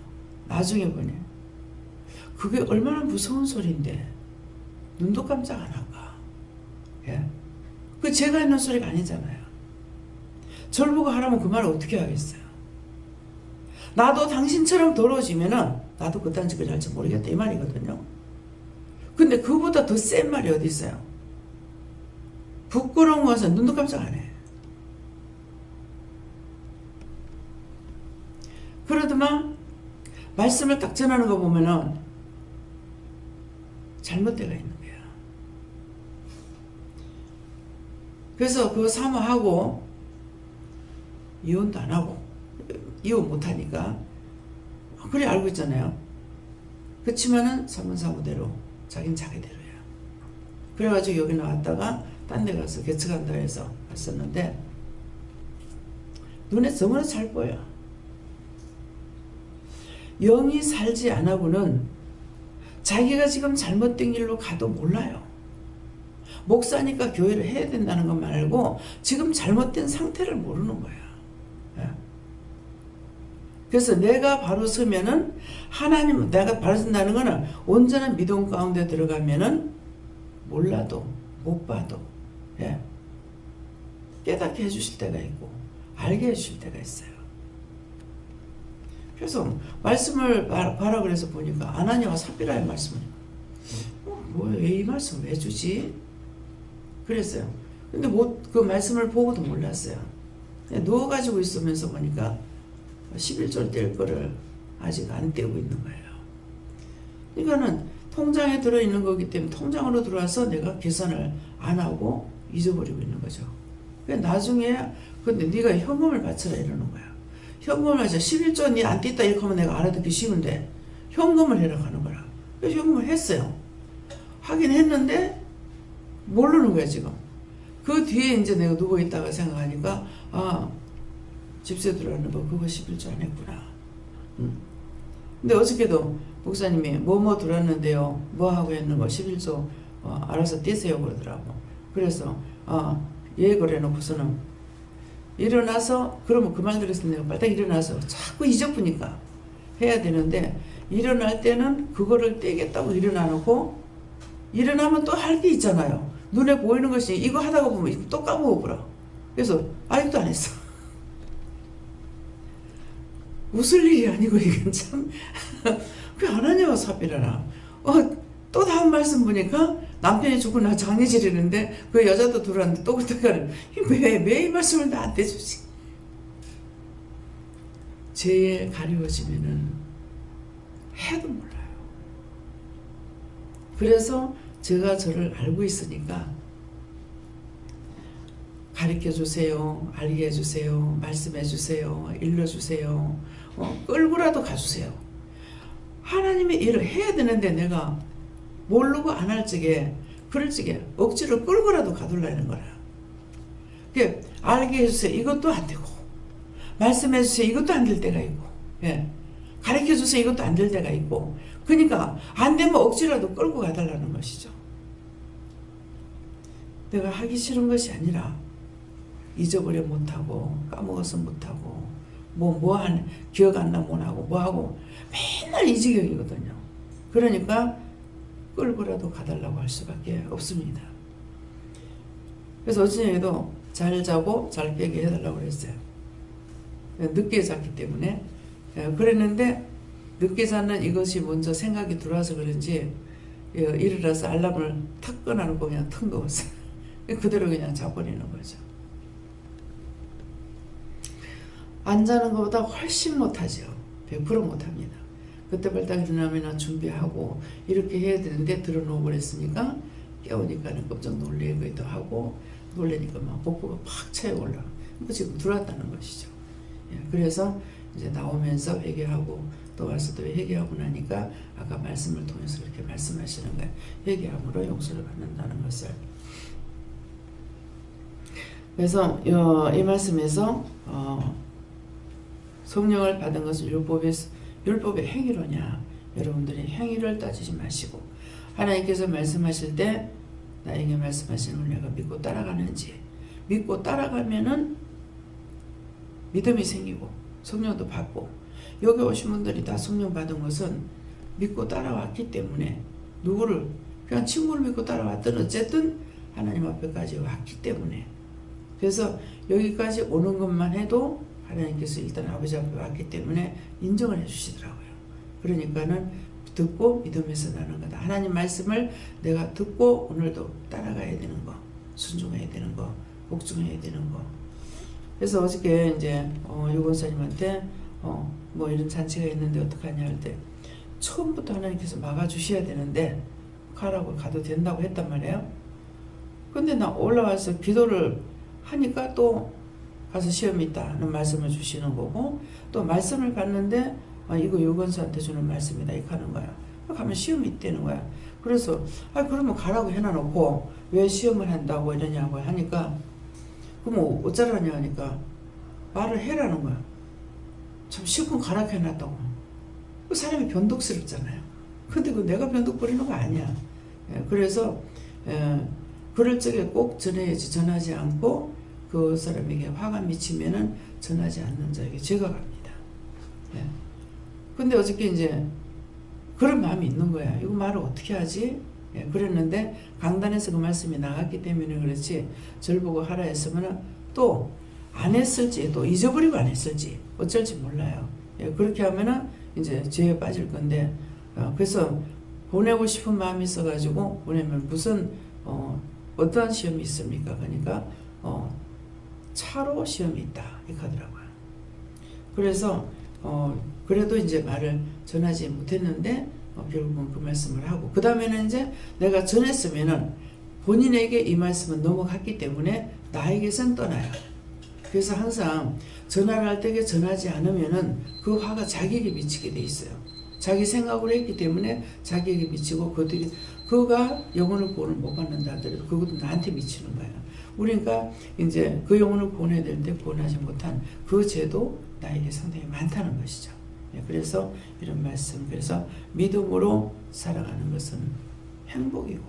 Speaker 1: 나중에 보니 그게 얼마나 무서운 소리인데 눈도 깜짝 안 할까. 예? 그 제가 있는 소리가 아니잖아요. 저를 보고 하라면 그 말을 어떻게 하겠어요. 나도 당신처럼 더러워지면은 나도 그딴 짓을 할지 모르겠다 이 말이거든요. 근데 그보다 더 센 말이 어디 있어요. 부끄러운 것은 눈도 깜짝 안 해. 그러더만 말씀을 딱 전하는 거 보면은 잘못되어 있는 거야. 그래서 그거 사모하고 이혼도 안 하고 이혼 못하니까 그래 알고 있잖아요. 그렇지만은 사모대로 자기는 자기대로야. 그래가지고 여기 나왔다가 딴 데 가서 개척한다 해서 했었는데 눈에 너무나 잘 보여. 영이 살지 않아고는 자기가 지금 잘못된 길로 가도 몰라요. 목사니까 교회를 해야 된다는 것만 알고 지금 잘못된 상태를 모르는 거야. 그래서 내가 바로 서면은 하나님 내가 바로 선다는 거는 온전한 믿음 가운데 들어가면은 몰라도 못 봐도 깨닫게 해주실 때가 있고 알게 해주실 때가 있어요. 그래서 말씀을 봐라 그래서 보니까 아나니아와 삽비라의 말씀을 왜 이 말씀을 왜 주지? 그랬어요. 근데 그 말씀을 보고도 몰랐어요. 누워가지고 있으면서 보니까 11절 뗄 거를 아직 안 떼고 있는 거예요. 이거는 통장에 들어있는 거기 때문에 통장으로 들어와서 내가 계산을 안 하고 잊어버리고 있는 거죠. 나중에 근데 네가 현금을 바쳐라 이러는 거야. 현금을 하자 11조 니 안 뗐다 이렇게 하면 내가 알아듣기 쉬운데 현금을 해라 하는 거라. 그래서 현금을 했어요. 하긴 했는데 모르는 거야 지금. 그 뒤에 이제 내가 누워있다가 생각하니까 집세 들어가는 거 그거 11조 안 했구나. 근데 어저께도 목사님이 뭐 들었는데요. 뭐 하고 했는 거 11조 알아서 떼세요 그러더라고. 그래서 예 그래놓고서는 일어나서 그러면 그 말 들었을 때 내가 빨리 일어나서 자꾸 잊어보니까 해야 되는데 일어날 때는 그거를 떼겠다고 일어나놓고 일어나면 또 할 게 있잖아요. 눈에 보이는 것이 이거 하다가 보면 또 까먹어버려. 그래서 아직도 안 했어. 웃을 일이 아니고 이건 참 그 하나님과 사비라나. 또 다음 말씀 보니까 남편이 죽고 나 장례 지르는데 그 여자도 들어왔는데 또 그때가는 왜 이 말씀을 나한테 주지? 죄에 가리워지면은 해도 몰라요. 그래서 제가 저를 알고 있으니까 가르쳐 주세요. 알게 해주세요. 말씀해 주세요. 일러주세요. 끌고라도 가주세요. 하나님의 일을 해야 되는데 내가 모르고 안 할 적에 그럴 적에 억지로 끌고라도 가둘라는 거라. 알게 해주세요. 이것도 안 되고 말씀해 주세요. 이것도 안 될 때가 있고 가르쳐 주세요. 이것도 안 될 때가 있고 그러니까 안 되면 억지라도 끌고 가달라는 것이죠. 내가 하기 싫은 것이 아니라 잊어버려 못하고 까먹어서 못하고 기억 안 나 못하고 뭐하고 맨날 이 지경이거든요. 그러니까 끌고라도 가달라고 할 수밖에 없습니다. 그래서 어제에도 잘 자고 잘 깨게 해달라고 그랬어요. 늦게 잤기 때문에 그랬는데 늦게 자는 이것이 먼저 생각이 들어와서 그런지 일어나서 알람을 탁 꺼놔놓고 그냥 腾거웠어요. 그대로 그냥 자버리는 거죠. 안 자는 것보다 훨씬 못하죠. 100% 못합니다. 그때 발딱 일어나면 준비하고 이렇게 해야 되는데 들어놓고 그랬으니까 깨우니까는 깜짝 놀래기도 하고 놀래니까 막 복부가 팍 차요 올라. 지금 들어왔다는 것이죠. 그래서 이제 나오면서 회개하고 또 와서 또 회개하고 나니까 아까 말씀을 통해서 그렇게 말씀하시는 거예요. 회개함으로 용서를 받는다는 것을. 그래서 이 말씀에서 성령을 받은 것은 율법의 행위로냐. 여러분들이 행위를 따지지 마시고 하나님께서 말씀하실 때 나에게 말씀하시는 걸 내가 믿고 따라가는지 믿고 따라가면은 믿음이 생기고 성령도 받고 여기 오신 분들이 다 성령 받은 것은 믿고 따라왔기 때문에 누구를 그냥 친구를 믿고 따라왔든 어쨌든 하나님 앞에까지 왔기 때문에 그래서 여기까지 오는 것만 해도 하나님께서 일단 아버지 앞에 왔기 때문에 인정을 해주시더라고요. 그러니까는 듣고 믿음에서 나는 거다. 하나님 말씀을 내가 듣고 오늘도 따라가야 되는 거, 순종해야 되는 거, 복종해야 되는 거. 그래서 어저께 이제 유권사님한테 뭐 이런 잔치가 있는데 어떡하냐 할 때 처음부터 하나님께서 막아주셔야 되는데 가라고 가도 된다고 했단 말이에요. 근데 나 올라와서 기도를 하니까 또 가서 시험이 있다는 말씀을 주시는 거고 또 말씀을 받는데 이거 유권사한테 주는 말씀이다 이렇게 하는 거야. 가면 시험이 있다는 거야. 그래서 그러면 가라고 해놔놓고 왜 시험을 한다고 이러냐고 하니까 그럼 어쩌라냐 하니까 말을 해라는 거야. 참 시험 가라고 해놨다고. 그 사람이 변덕스럽잖아요. 근데 그 내가 변덕 부리는 거 아니야. 그래서 그럴 적에 꼭 전해야지. 전하지 않고 그 사람에게 화가 미치면은 전하지 않는 자에게 죄가 갑니다. 근데 어저께 이제 그런 마음이 있는 거야. 이거 말을 어떻게 하지? 그랬는데 강단에서 그 말씀이 나갔기 때문에 그렇지 절 보고 하라 했으면 또 안 했을지 또 잊어버리고 안 했을지 어쩔지 몰라요. 그렇게 하면은 이제 죄에 빠질 건데 그래서 보내고 싶은 마음이 있어가지고 보내면 무슨 어떠한 시험이 있습니까? 그러니까 차로 시험이 있다 이렇게 하더라고요. 그래서 그래도 이제 말을 전하지 못했는데 결국은 그 말씀을 하고 그 다음에는 이제 내가 전했으면은 본인에게 이 말씀은 넘어갔기 때문에 나에게선 떠나요. 그래서 항상 전화를 할 때 전하지 않으면은 그 화가 자기에게 미치게 돼 있어요. 자기 생각으로 했기 때문에 자기에게 미치고 그가 영혼을 구원을 못 받는다 하더라도 그것도 나한테 미치는 거예요. 그러니까 이제 그 영혼을 구원해야 되는데 구원하지 못한 그 죄도 나에게 상당히 많다는 것이죠. 그래서 이런 말씀, 그래서 믿음으로 살아가는 것은 행복이고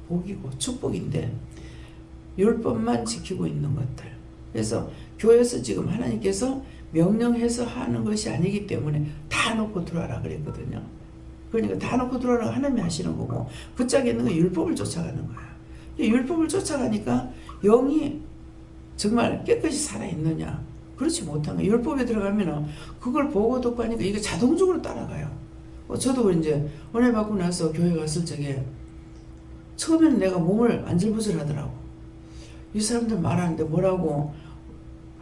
Speaker 1: 복이고 축복인데 율법만 지키고 있는 것들. 그래서 교회에서 지금 하나님께서 명령해서 하는 것이 아니기 때문에 다 놓고 들어와라 그랬거든요. 그러니까 다 놓고 들어오라고 하나님이 하시는 거고, 붙잡게 있는 건 율법을 쫓아가는 거야. 율법을 쫓아가니까 영이 정말 깨끗이 살아있느냐? 그렇지 못한 거야. 율법에 들어가면 그걸 보고 듣고 하니까 이게 자동적으로 따라가요. 저도 이제 은혜 받고 나서 교회 갔을 적에 처음에는 내가 몸을 안절부절 하더라고. 이 사람들 말하는데 뭐라고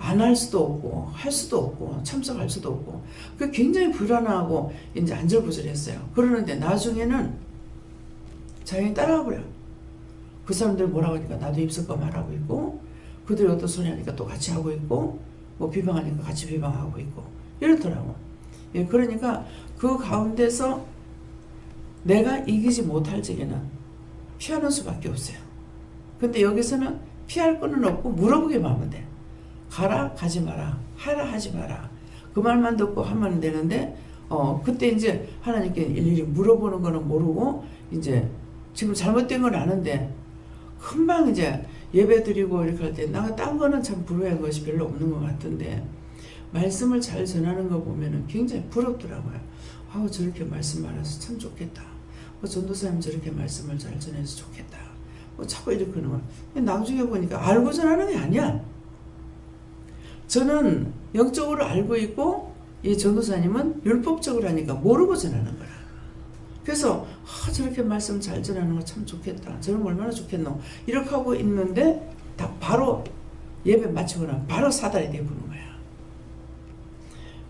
Speaker 1: 안 할 수도 없고 할 수도 없고 참석할 수도 없고, 그 굉장히 불안하고 이제 안절부절했어요. 그러는데 나중에는 자연히 따라가 버려. 그 사람들 뭐라고 하니까 나도 입술과 말하고 있고, 그들이 어떤 소리 하니까 또 같이 하고 있고, 뭐 비방하니까 같이 비방하고 있고 이렇더라고. 그러니까 그 가운데서 내가 이기지 못할 적에는 피하는 수밖에 없어요. 근데 여기서는 피할 거는 없고 물어보기만 하면 돼. 가라 가지 마라, 하라 하지 마라, 그 말만 듣고 하면 되는데, 그때 이제 하나님께 일일이 물어보는 거는 모르고, 이제 지금 잘못된 건 아는데 금방 이제 예배 드리고 이렇게 할 때 나 딴 거는 참 부러워한 것이 별로 없는 것 같은데 말씀을 잘 전하는 거 보면은 굉장히 부럽더라고요. 아우, 저렇게 말씀 말해서 참 좋겠다. 전도사님 저렇게 말씀을 잘 전해서 좋겠다. 자꾸 이렇게 하는 거야. 나중에 보니까 알고 전하는 게 아니야. 저는 영적으로 알고 있고 이 전도사님은 율법적으로 하니까 모르고 전하는 거야. 그래서 저렇게 말씀 잘 전하는 거 참 좋겠다. 저는 얼마나 좋겠노. 이렇게 하고 있는데 다 바로 예배 마치고 나면 바로 사달이 되어보는 거야.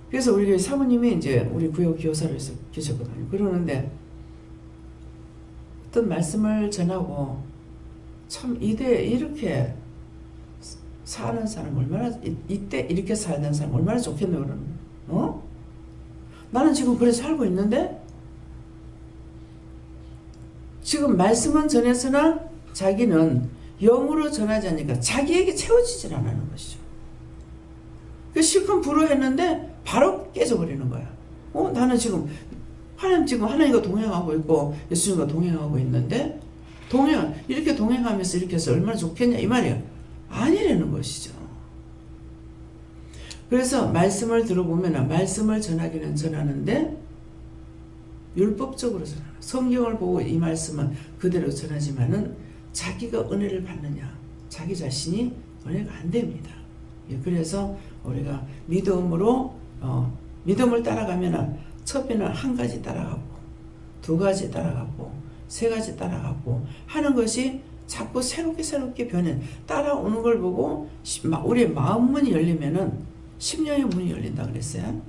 Speaker 1: 그래서 우리 사모님이 이제 우리 구역 교사로 해서 계셨거든요. 그러는데 어떤 말씀을 전하고 참 이때 이렇게 사는 사람 얼마나, 이때 이렇게 살던 사람 얼마나 좋겠노. 그러는 어? 나는 지금 그래 살고 있는데 지금 말씀은 전했으나 자기는 영으로 전하지 않으니까 자기에게 채워지질 않는 것이죠. 그 실컷 불어했는데 바로 깨져버리는 거야. 나는 지금 하나님과 동행하고 있고 예수님과 동행하고 있는데 이렇게 동행하면서 이렇게 해서 얼마나 좋겠냐 이 말이야. 아니라는 것이죠. 그래서 말씀을 들어보면 말씀을 전하기는 전하는데 율법적으로 전하는, 성경을 보고 이 말씀은 그대로 전하지만은 자기가 은혜를 받느냐, 자기 자신이 은혜가 안 됩니다. 그래서 우리가 믿음으로 믿음을 따라가면은 첫째는 한 가지 따라가고 두 가지 따라가고 세 가지 따라가고 하는 것이 자꾸 새롭게 변해. 따라오는 걸 보고 우리의 마음 문이 열리면은 심령의 문이 열린다 그랬어요.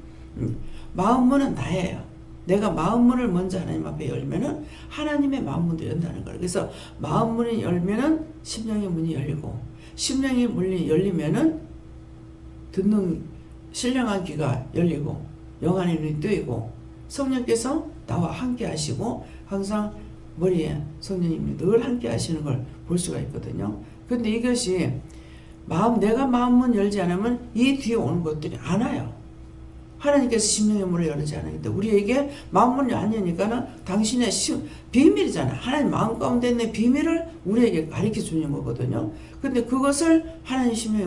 Speaker 1: 마음 문은 나예요. 내가 마음 문을 먼저 하나님 앞에 열면은 하나님의 마음 문도 연다는 거예요. 그래서 마음 문이 열면은 심령의 문이 열리고, 심령의 문이 열리면은 듣는 신령한 귀가 열리고 영안의 눈이 뜨이고, 성령께서 나와 함께 하시고 항상 머리에 성령님이 늘 함께 하시는 걸 볼 수가 있거든요. 근데 이것이 내가 마음문 열지 않으면 이 뒤에 오는 것들이 안 와요. 하나님께서 심령의 문을 열지 않으니까 우리에게 마음문이 안 여니까는 당신의 비밀이잖아. 하나님 마음 가운데 있는 비밀을 우리에게 가르쳐 주는 거거든요. 근데 그것을 하나님 심령의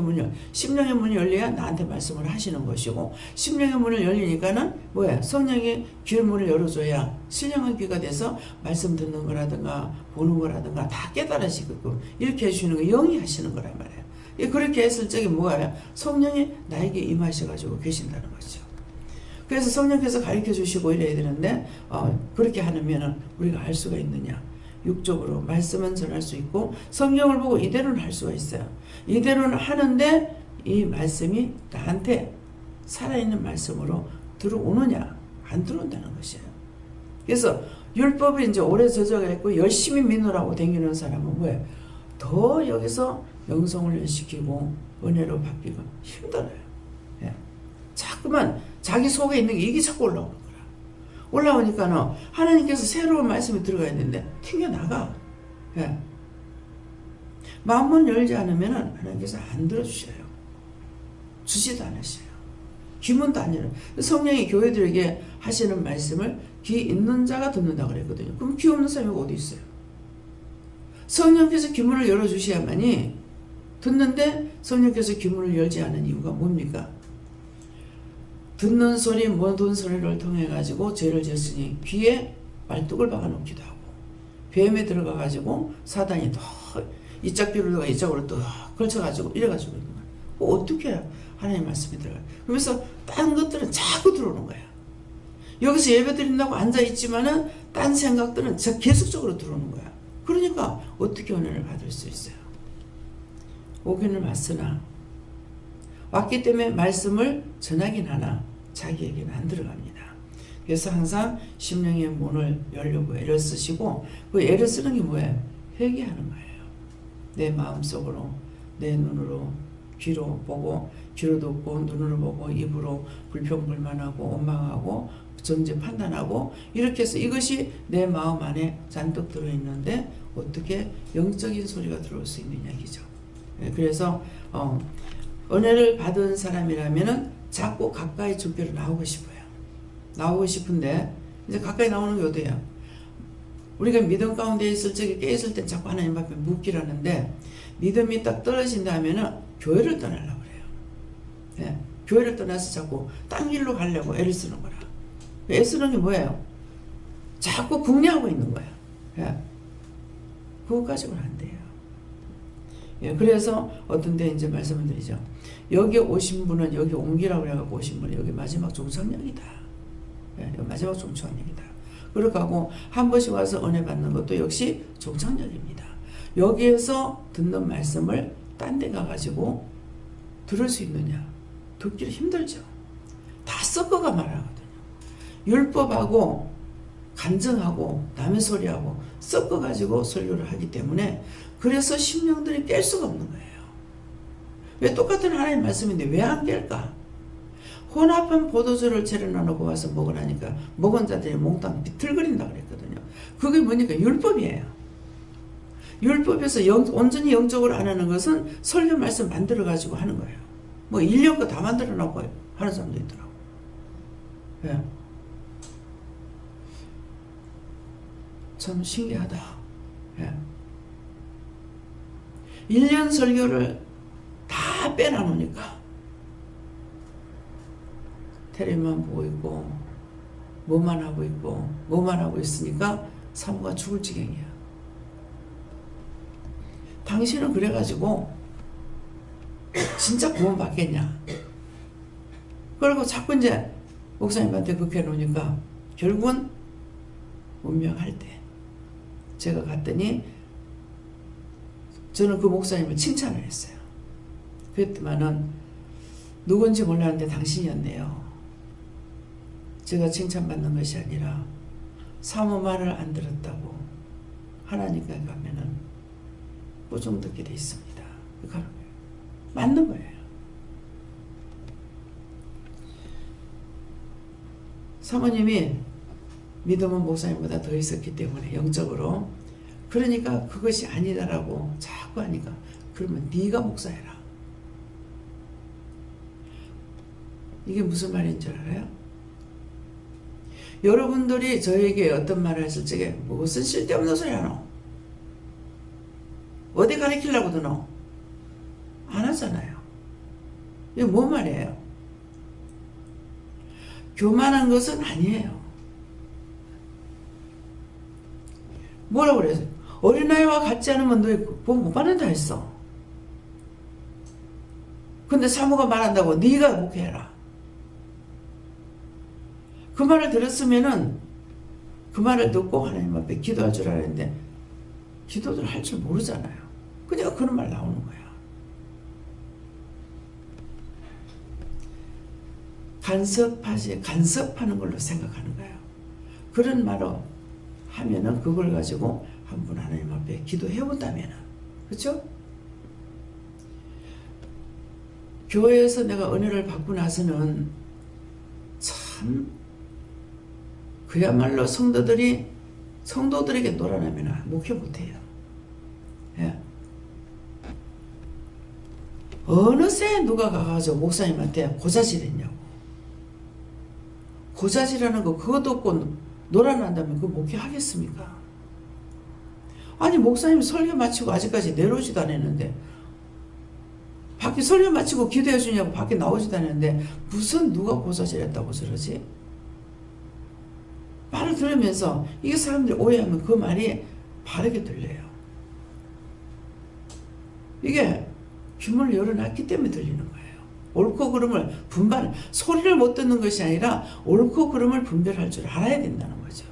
Speaker 1: 문이 열려야 나한테 말씀을 하시는 것이고, 심령의 문을 열리니까는 뭐야? 성령이 귀의 문을 열어줘야 신령한 귀가 돼서 말씀 듣는 거라든가 보는 거라든가 다 깨달으시고 이렇게 해주시는 거 영이 하시는 거란 말이에요. 그렇게 했을 적에 뭐야? 성령이 나에게 임하셔가지고 계신다는 거죠. 그래서 성령께서 가르쳐 주시고 이래야 되는데 그렇게 하면은 우리가 알 수가 있느냐? 육적으로 말씀은 전할 수 있고 성경을 보고 이대로는 할 수가 있어요. 이대로는 하는데 이 말씀이 나한테 살아있는 말씀으로 들어오느냐? 안 들어온다는 것이에요. 그래서 율법이 이제 오래 젖어가 있고 열심히 믿으라고 다니는 사람은 뭐예요? 더 여기서 영성훈련시키고 은혜로 바뀌고 힘들어요. 예. 자꾸만 자기 속에 있는 게 이게 자꾸 올라오는 거야. 올라오니까는 하나님께서 새로운 말씀이 들어가야 되는데 튕겨나가. 예. 마음문 열지 않으면 하나님께서 안 들어주셔요. 주지도 않으셔요. 귀문도 안 열어요. 성령이 교회들에게 하시는 말씀을 귀 있는 자가 듣는다 그랬거든요. 그럼 귀 없는 사람이 어디 있어요? 성령께서 귀문을 열어주셔야만이 듣는데 성령께서 귀문을 열지 않은 이유가 뭡니까? 듣는 소리 모든 소리를 통해 가지고 죄를 지었으니 귀에 말뚝을 박아놓기도 하고 뱀에 들어가 가지고 사단이 더 이짝 귀로다가 이짝으로 또 걸쳐가지고 이래가지고 있는 거야. 어떻게 해야 하나님 말씀이 들어가요? 그러면서 딴 것들은 자꾸 들어오는 거야. 여기서 예배 드린다고 앉아있지만은 딴 생각들은 계속적으로 들어오는 거야. 그러니까 어떻게 은혜를 받을 수 있어요? 오기는 왔으나 왔기 때문에 말씀을 전하긴 하나 자기에게는 안 들어갑니다. 그래서 항상 심령의 문을 열려고 애를 쓰시고 그 애를 쓰는 게 뭐예요? 회개하는 거예요. 내 마음속으로 내 눈으로 귀로 보고 귀로 듣고 눈으로 보고 입으로 불평불만하고 원망하고 정죄 판단하고 이렇게 해서 이것이 내 마음 안에 잔뜩 들어있는데 어떻게 영적인 소리가 들어올 수 있느냐 이죠. 그래서 은혜를 받은 사람이라면은 자꾸 가까이 주께로 나오고 싶어요. 나오고 싶은데 이제 가까이 나오는 게 어디예요? 우리가 믿음 가운데 있을 적에 깨있을 땐 자꾸 하나님 앞에 묻기라는데 믿음이 딱 떨어진다면은 교회를 떠나려고 그래요. 네. 교회를 떠나서 자꾸 딴 길로 가려고 애를 쓰는 거라. 애 쓰는 게 뭐예요? 자꾸 궁리하고 있는 거야. 예. 그거 가지고는 안 돼요. 예. 그래서 어떤 데 이제 말씀을 드리죠. 여기 오신 분은 여기 옮기라고 해갖고 오신 분은 여기 마지막 종착역이다. 예. 여기 마지막 종착역이다. 그렇게 하고 한 번씩 와서 은혜 받는 것도 역시 종착역입니다. 여기에서 듣는 말씀을 딴 데 가가지고 들을 수 있느냐? 듣기 힘들죠. 다 섞어가 말하거든요. 율법하고 간증하고 남의 소리하고 섞어가지고 설교를 하기 때문에 그래서 심령들이 깰 수가 없는 거예요. 왜 똑같은 하나님 말씀인데 왜 안 깰까? 혼합한 포도주를 차려놓고 와서 먹으라니까 먹은 자들이 몽땅 비틀거린다 그랬거든요. 그게 뭐니까 율법이에요. 율법에서 온전히 영적으로 안 하는 것은 설교 말씀 만들어가지고 하는 거예요. 뭐 1년 거 다 만들어 놓고 하는 사람도 있더라고. 예. 참 신기하다. 예. 1년 설교를 다 빼놔놓으니까 텔레비만 보고 있고 뭐만 하고 있고 뭐만 하고 있으니까 사모가 죽을 지경이야. 당신은 그래가지고 진짜 구원 받겠냐? 그리고 자꾸 이제 목사님한테 그렇게 해놓으니까 결국은 운명할 때 제가 갔더니 저는 그 목사님을 칭찬을 했어요. 그랬더만은 누군지 몰랐는데 당신이었네요. 제가 칭찬받는 것이 아니라 사모 말을 안 들었다고 하나님께 가면은 꾸중 듣게 돼 있습니다. 그거 하는 거예요. 맞는 거예요. 사모님이 믿음은 목사님보다 더 있었기 때문에 영적으로 그러니까 그것이 아니다라고 자꾸 하니까 그러면 네가 목사해라. 이게 무슨 말인 줄 알아요? 여러분들이 저에게 어떤 말을 했을 적에 무슨 쓸데없는 소리 하노? 어디 가르치려고 드노? 안 하잖아요. 이게 뭔 말이에요? 교만한 것은 아니에요. 뭐라고 그래서 어린아이와 같지 않으면 너 복 못 받는다 했어. 근데 사모가 말한다고 네가 목회해라. 그 말을 들었으면은 그 말을 듣고 하나님 앞에 기도할 줄 알았는데 기도를 할 줄 모르잖아요. 그냥 그런 말 나오는 거야. 간섭하는 걸로 생각하는 거예요. 그런 말로 하면은 그걸 가지고 한번 하나님 앞에 기도해 본다면은, 그렇죠? 교회에서 내가 은혜를 받고 나서는 참 그야말로 성도들에게 놀아나면 목회 못해요. 예. 어느새 누가 가가지고 목사님한테 고자질했냐고. 고자질하는 거 그것도 없고 놀아난다면 그거 목회하겠습니까? 아니 목사님 설교 마치고 아직까지 내려오지도 않았는데 밖에 설교 마치고 기도해 주냐고 밖에 나오지도 않았는데 무슨 누가 고자질했다고 저러지? 말을 들으면서 이게 사람들이 오해하면 그 말이 바르게 들려요. 이게 귀문을 열어놨기 때문에 들리는 거예요. 옳고 그름을 분별, 소리를 못 듣는 것이 아니라 옳고 그름을 분별할 줄 알아야 된다는 거죠.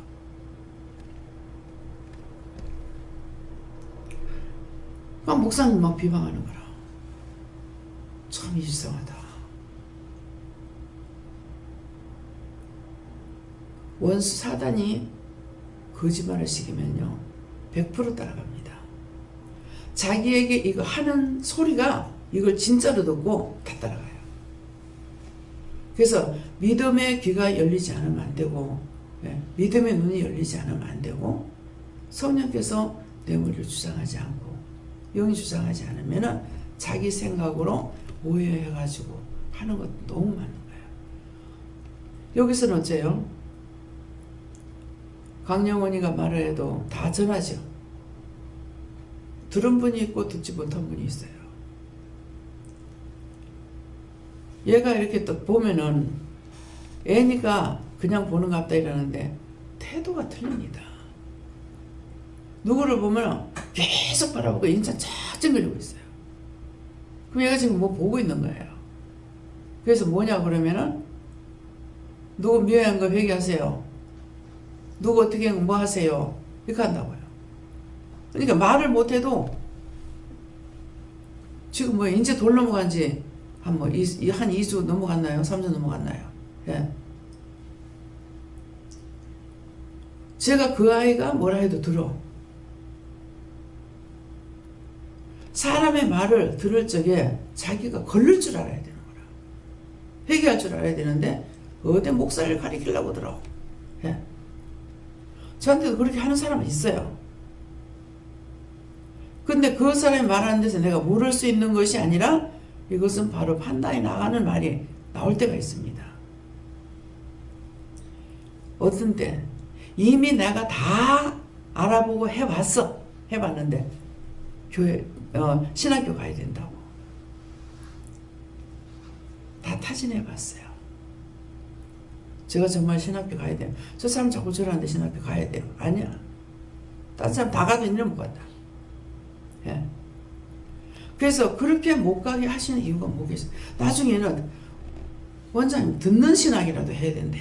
Speaker 1: 막 목사님 막 비방하는 거라. 참 이상하다. 원수 사단이 거짓말을 시키면요 100% 따라갑니다. 자기에게 이거 하는 소리가 이걸 진짜로 듣고 다 따라가요. 그래서 믿음의 귀가 열리지 않으면 안 되고 믿음의 눈이 열리지 않으면 안 되고 성령께서 뇌물을 주장하지 않고 영이 주장하지 않으면 자기 생각으로 오해해가지고 하는 것도 너무 많은 거예요. 여기서는 어째요? 강영원이가 말을 해도 다 전하죠. 들은 분이 있고 듣지 못한 분이 있어요. 얘가 이렇게 또 보면은 애니까 그냥 보는 것 같다 이러는데 태도가 틀립니다. 누구를 보면 계속 바라보고 인천 쫙 찡그리고 있어요. 그럼 얘가 지금 뭐 보고 있는 거예요. 그래서 뭐냐 그러면은 누구 묘한 거 회개하세요. 누구 어떻게 뭐 하세요. 이렇게 한다고요. 그러니까 말을 못해도 지금 뭐 이제 돌 넘어간 지 한 2주 넘어갔나요? 3주 넘어갔나요? 예. 제가 그 아이가 뭐라 해도 들어. 사람의 말을 들을 적에 자기가 걸릴 줄 알아야 되는 거라. 회개할 줄 알아야 되는데 어디 목사를 가리키려고 들어. 예. 저한테도 그렇게 하는 사람은 있어요. 근데 그 사람이 말하는 데서 내가 모를 수 있는 것이 아니라 이것은 바로 판단이 나가는 말이 나올 때가 있습니다. 어떤 때 이미 내가 다 알아보고 해봤는데 교회 신학교 가야 된다고 다 타진해봤어요. 제가 정말 신학교 가야 돼요. 저 사람 자꾸 저러는데 신학교 가야 돼요. 아니야. 딴 사람 다 가도 1년 못 간다. 예. 그래서 그렇게 못 가게 하시는 이유가 뭐겠어요? 나중에는 원장님 듣는 신학이라도 해야 된대.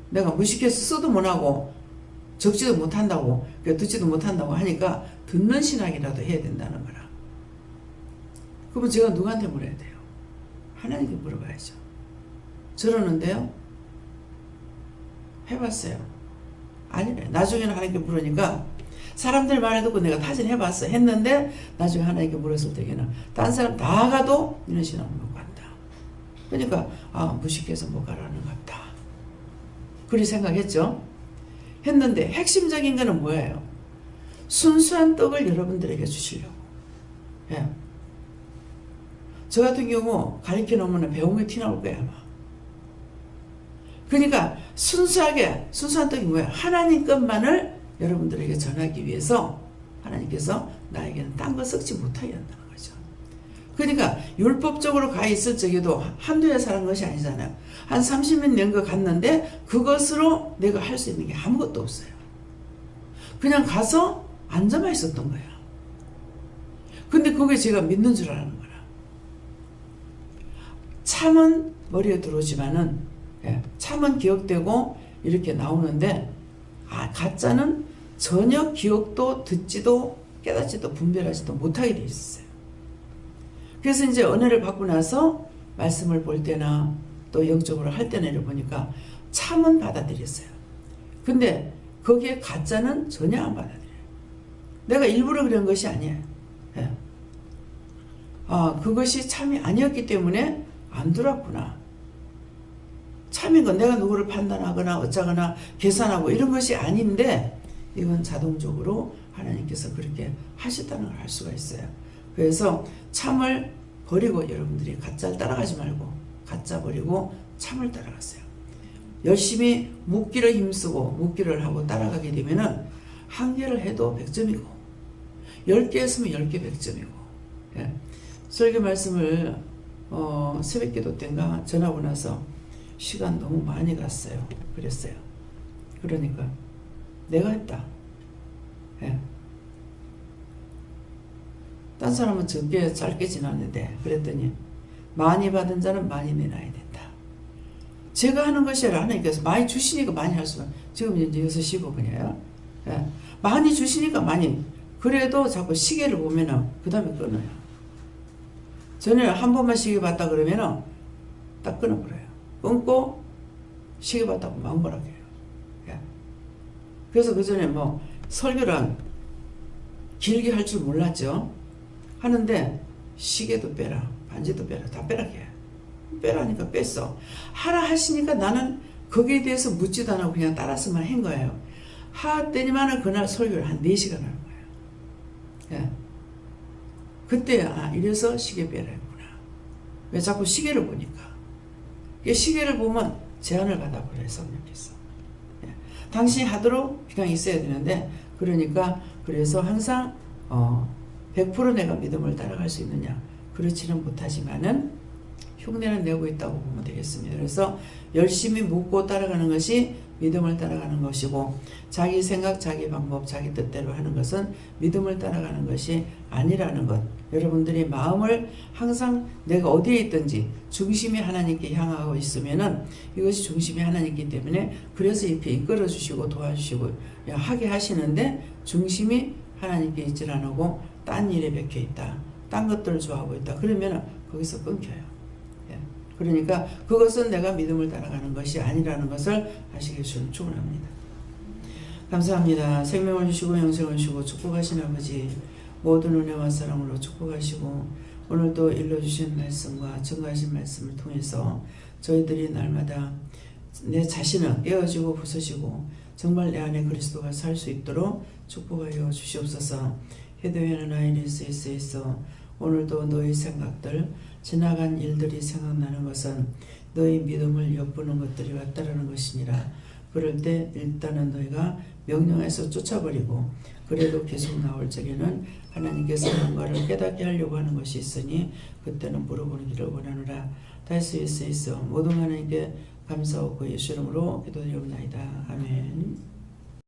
Speaker 1: 내가 무식해서 쓰도 못하고 적지도 못한다고 듣지도 못한다고 하니까 듣는 신학이라도 해야 된다는 거라. 그러면 제가 누구한테 물어야 돼요? 하나님께 물어봐야죠. 저러는데요. 해봤어요. 아니래. 나중에는 하나님께 물으니까 사람들 말을 듣고 내가 타진해봤어. 했는데 나중에 하나님께 물었을 때에는 딴 사람 다 가도 이런 신앙을 못 간다. 그러니까 무식해서 못 가라는 것 같다. 그리 생각했죠. 했는데 핵심적인 거는 뭐예요? 순수한 떡을 여러분들에게 주시려고. 예. 저 같은 경우 가르쳐 놓으면 배운 게 티 나올 거야 아마. 그러니까 순수한 떡이 뭐예요? 하나님 것만을 여러분들에게 전하기 위해서 하나님께서 나에게는 딴 거 섞지 못하게 한다는 거죠. 그러니까 율법적으로 가 있을 적에도 한두 해 살은 것이 아니잖아요. 한 30년 된 거 갔는데 그것으로 내가 할 수 있는 게 아무것도 없어요. 그냥 가서 앉아만 있었던 거야. 근데 그게 제가 믿는 줄 아는 거라. 참은 머리에 들어오지만은 참은 기억되고 이렇게 나오는데 가짜는 전혀 기억도 듣지도 깨닫지도 분별하지도 못하게 돼 있어요. 그래서 이제 은혜를 받고 나서 말씀을 볼 때나 또 영적으로 할 때나 이래 보니까 참은 받아들였어요. 근데 거기에 가짜는 전혀 안 받아들여요. 내가 일부러 그런 것이 아니에요. 예. 그것이 참이 아니었기 때문에 안 들어왔구나. 참인 건 내가 누구를 판단하거나 어쩌거나 계산하고 이런 것이 아닌데 이건 자동적으로 하나님께서 그렇게 하셨다는 걸 알 수가 있어요. 그래서 참을 버리고 여러분들이 가짜를 따라가지 말고 가짜 버리고 참을 따라갔어요. 열심히 묵기를 힘쓰고 묵기를 하고 따라가게 되면은 한 개를 해도 100점이고 10개 했으면 10개 100점이고 예. 설교 말씀을 새벽기도 때인가 전하고 나서 시간 너무 많이 갔어요. 그랬어요. 그러니까 내가 했다. 예. 딴 사람은 적게 짧게 지났는데 그랬더니 많이 받은 자는 많이 내놔야 된다. 제가 하는 것이 아니라 하나님께서 많이 주시니까 많이 할 수만. 지금 이제 6시 15분이에요. 예. 많이 주시니까 많이. 그래도 자꾸 시계를 보면은 그 다음에 끊어요. 전에 한 번만 시계 봤다 그러면은 딱 끊어버려요. 끊고 시계 봤다고 마음고락해요. 예. 그래서 그 전에 뭐 설교를 길게 할 줄 몰랐죠. 하는데 시계도 빼라, 반지도 빼라, 다 빼라게. 빼라니까 뺐어. 하라 하시니까 나는 거기에 대해서 묻지도 않고 그냥 따라서만 한 거예요. 하더니만은 그날 설교를 한 4시간 하는 거예요. 예. 그때 이래서 시계 빼라 했구나. 왜 자꾸 시계를 보니까. 시계를 보면 제한을 받아버려요. 성령께서. 예. 당신이 하도록 그냥 있어야 되는데 그러니까 그래서 항상 100% 내가 믿음을 따라갈 수 있느냐 그렇지는 못하지만은 흉내는 내고 있다고 보면 되겠습니다. 그래서 열심히 묻고 따라가는 것이 믿음을 따라가는 것이고 자기 생각, 자기 방법, 자기 뜻대로 하는 것은 믿음을 따라가는 것이 아니라는 것. 여러분들이 마음을 항상 내가 어디에 있든지 중심이 하나님께 향하고 있으면은 이것이 중심이 하나님이기 때문에 그래서 이렇게 이끌어 주시고 도와주시고 하게 하시는데 중심이 하나님께 있질 않고 딴 일에 박혀 있다. 딴 것들을 좋아하고 있다. 그러면 거기서 끊겨요. 예. 그러니까 그것은 내가 믿음을 따라가는 것이 아니라는 것을 아시길 저는 축원합니다. 감사합니다. 생명을 주시고 영생을 주시고 축복하신 아버지 모든 은혜와 사랑으로 축복하시고 오늘도 일러주신 말씀과 증거하신 말씀을 통해서 저희들이 날마다 내 자신을 깨어지고 부서지고 정말 내 안에 그리스도가 살 수 있도록 축복하여 주시옵소서. 기도하는 INSS에서 오늘도 너의 생각들 지나간 일들이 생각나는 것은 너의 믿음을 엿보는 것들이 왔다라는 것이니라. 그럴 때 일단은 너희가 명령해서 쫓아버리고 그래도 계속 나올 적에는 하나님께서 뭔가를 깨닫게 하려고 하는 것이 있으니 그때는 물어보기를 원하노라. 다시 예수에서 모든 하나님께 감사하고 예수 이름으로 기도드리옵나이다. 아멘.